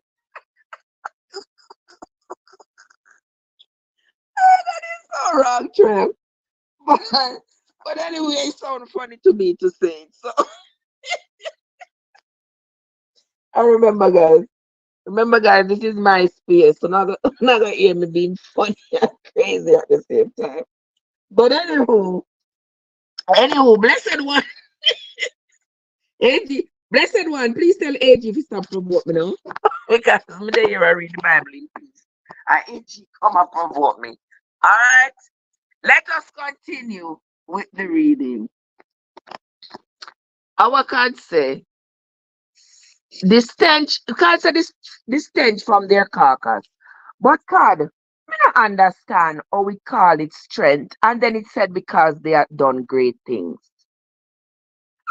Speaker 1: That is so wrong, Trev. But anyway, it sounds funny to me to say it. So I remember guys, this is my space. So not gonna hear me being funny and crazy at the same time. But anywho, blessed one, AG, blessed one, please tell AG if you stop provoke me now. Because I'm there here I read the Bible in peace. And AG come and provoke me. Alright, let us continue with the reading. Our God say, the stench, God said this stench from their carcass. But God, I don't understand how we call it strength. And then it said because they have done great things.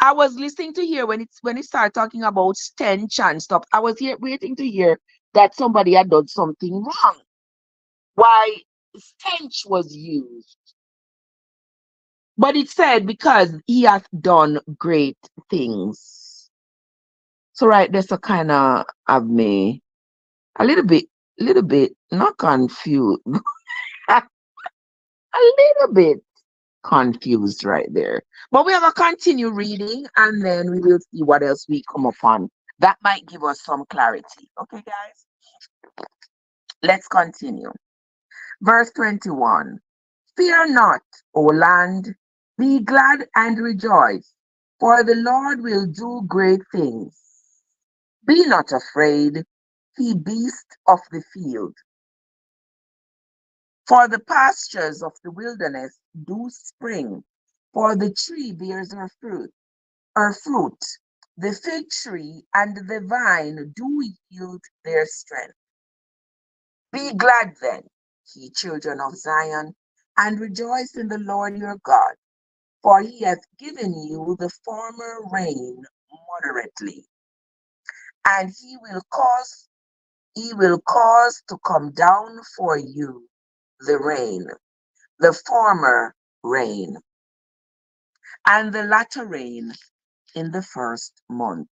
Speaker 1: I was listening to hear when it started talking about stench and stuff. I was here waiting to hear that somebody had done something wrong. Why stench was used. But it said because he hath done great things. So right there's a kind of have me a little bit not confused. A little bit confused right there. But we have to continue reading and then we will see what else we come upon. That might give us some clarity. Okay, guys? Let's continue. Verse 21. "Fear not, O land, be glad and rejoice, for the Lord will do great things. Be not afraid, ye beasts of the field, for the pastures of the wilderness do spring, for the tree bears her fruit, the fig tree and the vine do yield their strength. Be glad then, ye children of Zion, and rejoice in the Lord your God. For he hath given you the former rain moderately, and he will cause to come down for you the rain, the former rain, and the latter rain in the first month.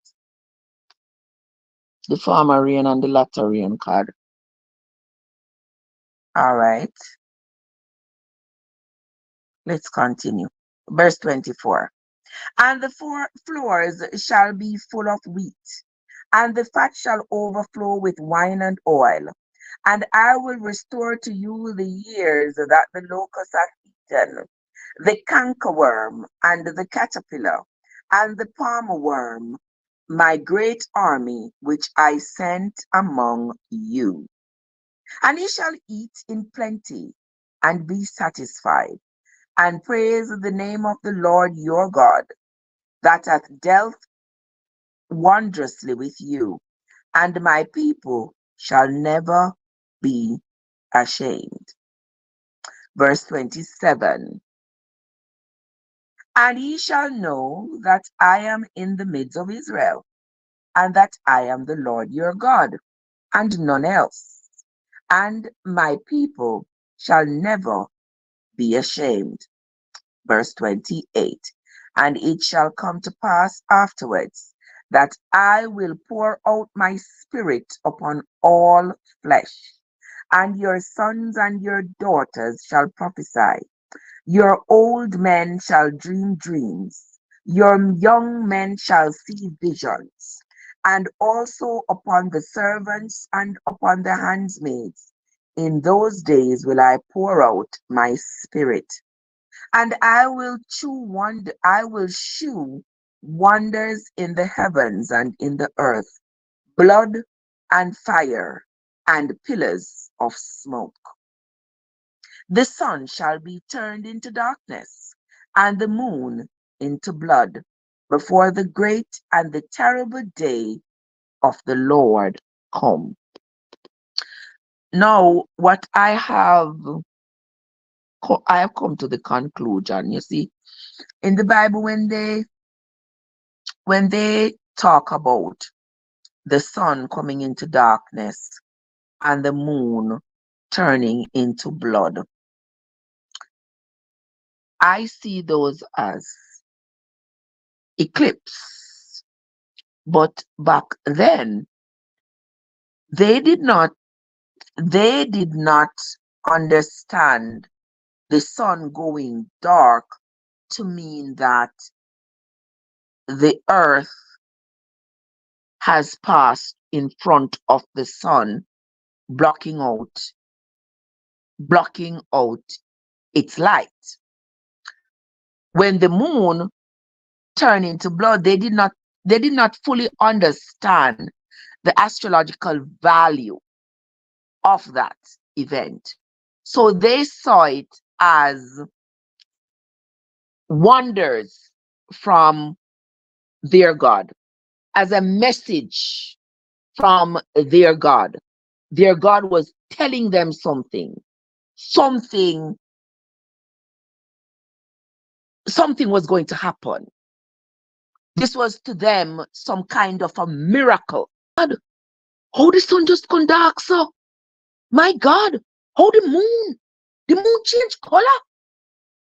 Speaker 1: The former rain and the latter rain card. All right, let's continue. Verse 24. And the floors shall be full of wheat, and the fat shall overflow with wine and oil. And I will restore to you the years that the locust hath eaten, the cankerworm, and the caterpillar, and the palmer worm, my great army which I sent among you. And ye shall eat in plenty, and be satisfied, and praise the name of the Lord your God, that hath dealt wondrously with you, and my people shall never be ashamed. Verse 27. And ye shall know that I am in the midst of Israel, and that I am the Lord your God, and none else. And my people shall never be ashamed. Verse 28. And it shall come to pass afterwards that I will pour out my spirit upon all flesh, and your sons and your daughters shall prophesy. Your old men shall dream dreams, your young men shall see visions, and also upon the servants and upon the handmaids. In those days will I pour out my spirit, and I will shew wonders in the heavens and in the earth, blood and fire and pillars of smoke. The sun shall be turned into darkness, and the moon into blood, before the great and the terrible day of the Lord come. Now, what I have come to the conclusion. You see, in the Bible, when they talk about the sun coming into darkness and the moon turning into blood, I see those as eclipse. But back then, they did not understand the sun going dark to mean that the earth has passed in front of the sun, blocking out its light. When the moon turned into blood, they did not fully understand the astrological value of that event. So they saw it as wonders from their God, as a message from their God. Their God was telling them something. Something was going to happen. This was to them some kind of a miracle. God, how the sun just gone dark, so? My God, how the moon changed color.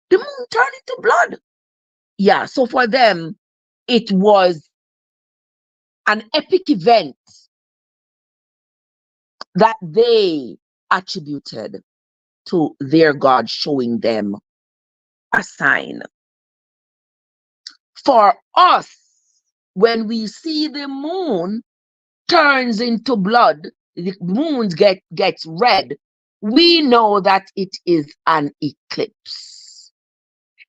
Speaker 1: The moon turned into blood. Yeah, so for them, it was an epic event that they attributed to their God showing them a sign. For us, when we see the moon turns into blood, the moon gets red, we know that it is an eclipse.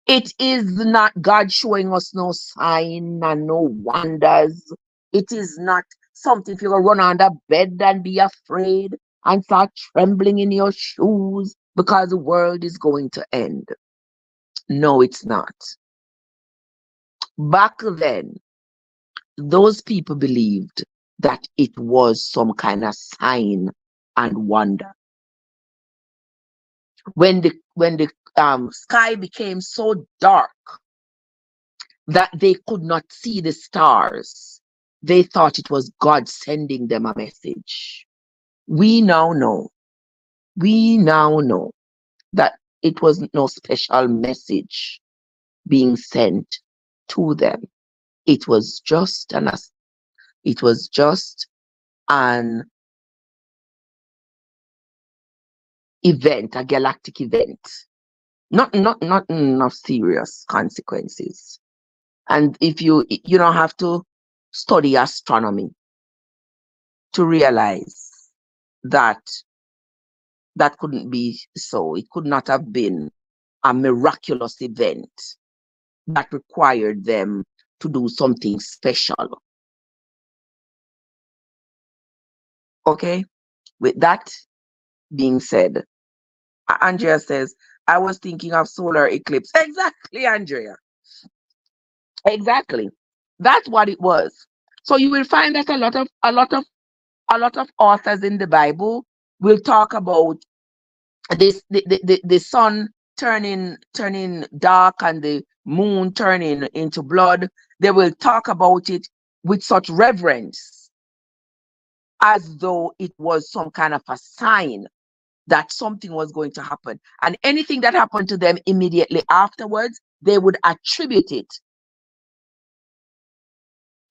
Speaker 1: It is not God showing us no sign and no wonders. It is not something if you run under bed and be afraid and start trembling in your shoes because the world is going to end. No, it's not. Back then, those people believed that it was some kind of sign and wonder. When the sky became so dark that they could not see the stars. They thought it was God sending them a message. We now know, we now know that it was no special message being sent to them. It was just an event, a galactic event. Not enough serious consequences. And if you don't have to study astronomy to realize that that couldn't be so. It could not have been a miraculous event that required them to do something special. Okay? With that being said, Andrea says, I was thinking of solar eclipse. Exactly, Andrea. Exactly. That's what it was. So you will find that a lot of authors in the Bible will talk about this the sun turning dark and the moon turning into blood. They will talk about it with such reverence as though it was some kind of a sign that something was going to happen. And anything that happened to them immediately afterwards, they would attribute it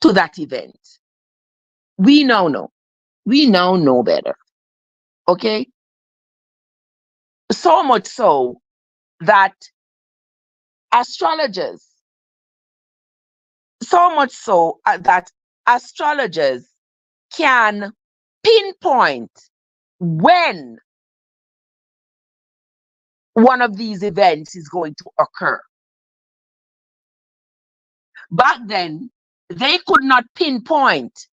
Speaker 1: to that event. We now know. We now know better. Okay? So much so that astrologers, so much so that astrologers can pinpoint when one of these events is going to occur. Back then, they could not pinpoint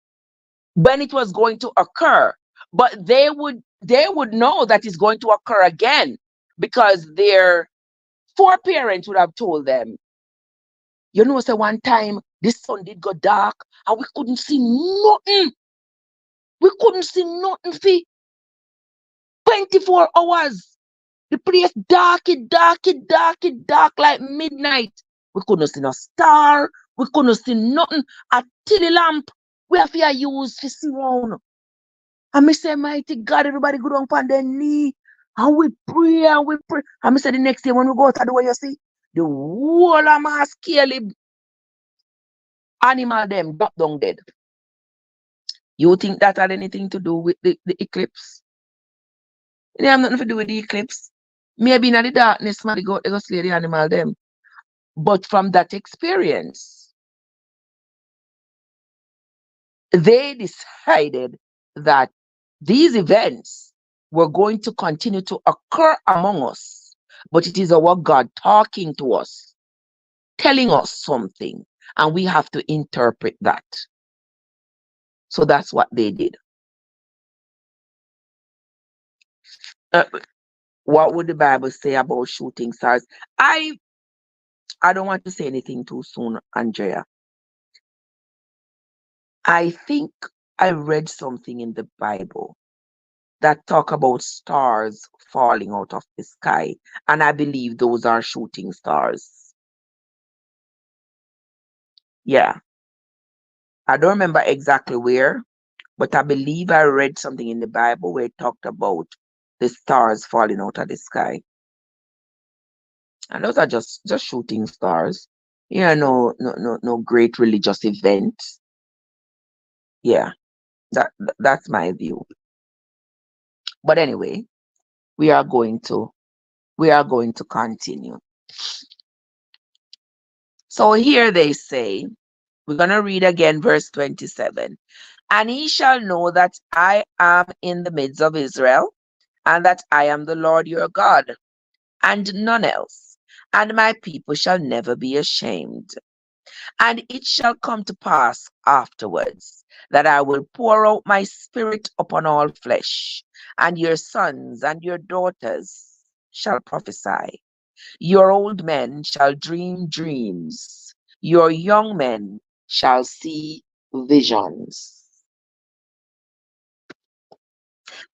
Speaker 1: when it was going to occur, but they would know that it's going to occur again because their foreparents would have told them, you know, say one time this sun did go dark and we couldn't see nothing. We couldn't see nothing for 24 hours. The place dark like midnight. We couldn't see no star. We couldn't see nothing. A tilly lamp we have to use to see round. And me say, mighty God, everybody go down on their knee. And we pray and we pray. And me say the next day when we go out of the way, you see, the whole of my scaly animal them drop down dead. You think that had anything to do with the eclipse? It have nothing to do with the eclipse. Maybe in the darkness, man, they go slay the animal them. But from that experience, they decided that these events were going to continue to occur among us. But it is our God talking to us, telling us something, and we have to interpret that. So that's what they did. What would the Bible say about shooting stars? I don't want to say anything too soon, Andrea. I think I read something in the Bible that talk about stars falling out of the sky, and I believe those are shooting stars. Yeah. I don't remember exactly where, but I believe I read something in the Bible where it talked about the stars falling out of the sky. And those are just shooting stars. Yeah, no great religious event. Yeah, that's my view. But anyway, we are going to continue. So here they say, we're going to read again verse 27. And he shall know that I am in the midst of Israel, and that I am the Lord your God, and none else. And my people shall never be ashamed. And it shall come to pass afterwards that I will pour out my spirit upon all flesh, and your sons and your daughters shall prophesy. Your old men shall dream dreams. Your young men shall see visions.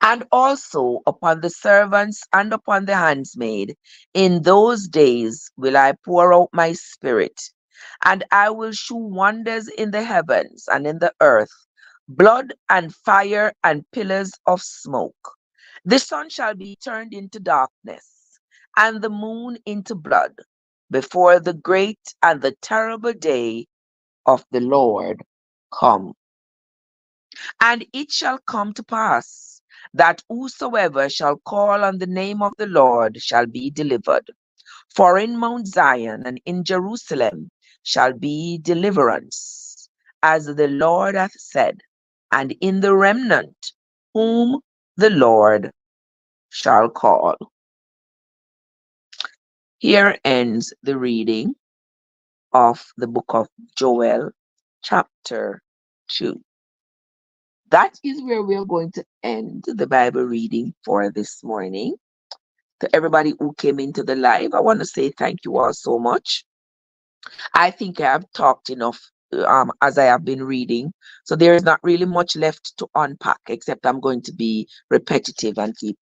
Speaker 1: And also upon the servants and upon the handmaid, in those days will I pour out my spirit, And I will shew wonders in the heavens and in the earth, blood and fire and pillars of smoke. The sun shall be turned into darkness, and the moon into blood, before the great and the terrible day of the Lord come. And it shall come to pass that whosoever shall call on the name of the Lord shall be delivered. For in Mount Zion and in Jerusalem shall be deliverance, as the Lord hath said, and in the remnant whom the Lord shall call. Here ends the reading of the book of Joel, chapter 2. That is where we are going to end the Bible reading for this morning. To everybody who came into the live, I want to say thank you all so much. I think I have talked enough as I have been reading. So there is not really much left to unpack, except I'm going to be repetitive and keep,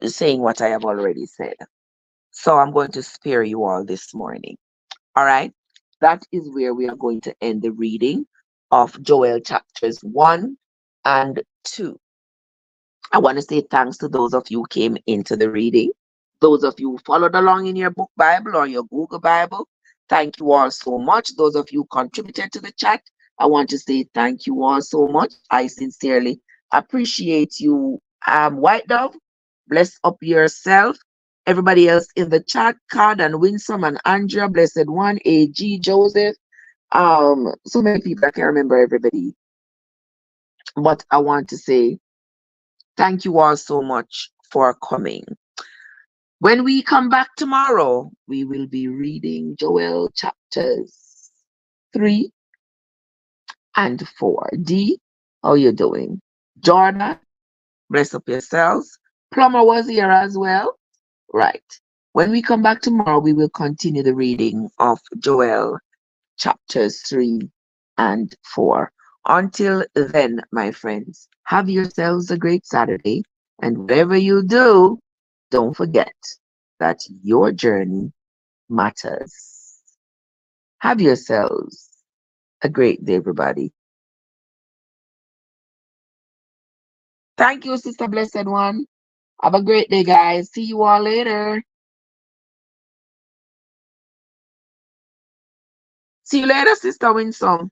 Speaker 1: saying what I have already said. So I'm going to spare you all this morning. All right. That is where we are going to end the reading of Joel chapters 1 and 2. I want to say thanks to those of you who came into the reading. Those of you who followed along in your book Bible or your Google Bible, thank you all so much. Those of you who contributed to the chat, I want to say thank you all so much. I sincerely appreciate you. White Dove, bless up yourself. Everybody else in the chat, Card and Winsome and Andrea, Blessed One, AG, Joseph. So many people, I can't remember everybody. But I want to say thank you all so much for coming. When we come back tomorrow, we will be reading Joel chapters 3 and 4. D, how you doing? Jordan, bless up yourselves. Plumber was here as well. Right. When we come back tomorrow, we will continue the reading of Joel chapters 3 and 4. Until then, my friends, have yourselves a great Saturday. And whatever you do, don't forget that your journey matters. Have yourselves a great day, everybody. Thank you, Sister Blessed One. Have a great day, guys. See you all later. See you later, Sister Winsome.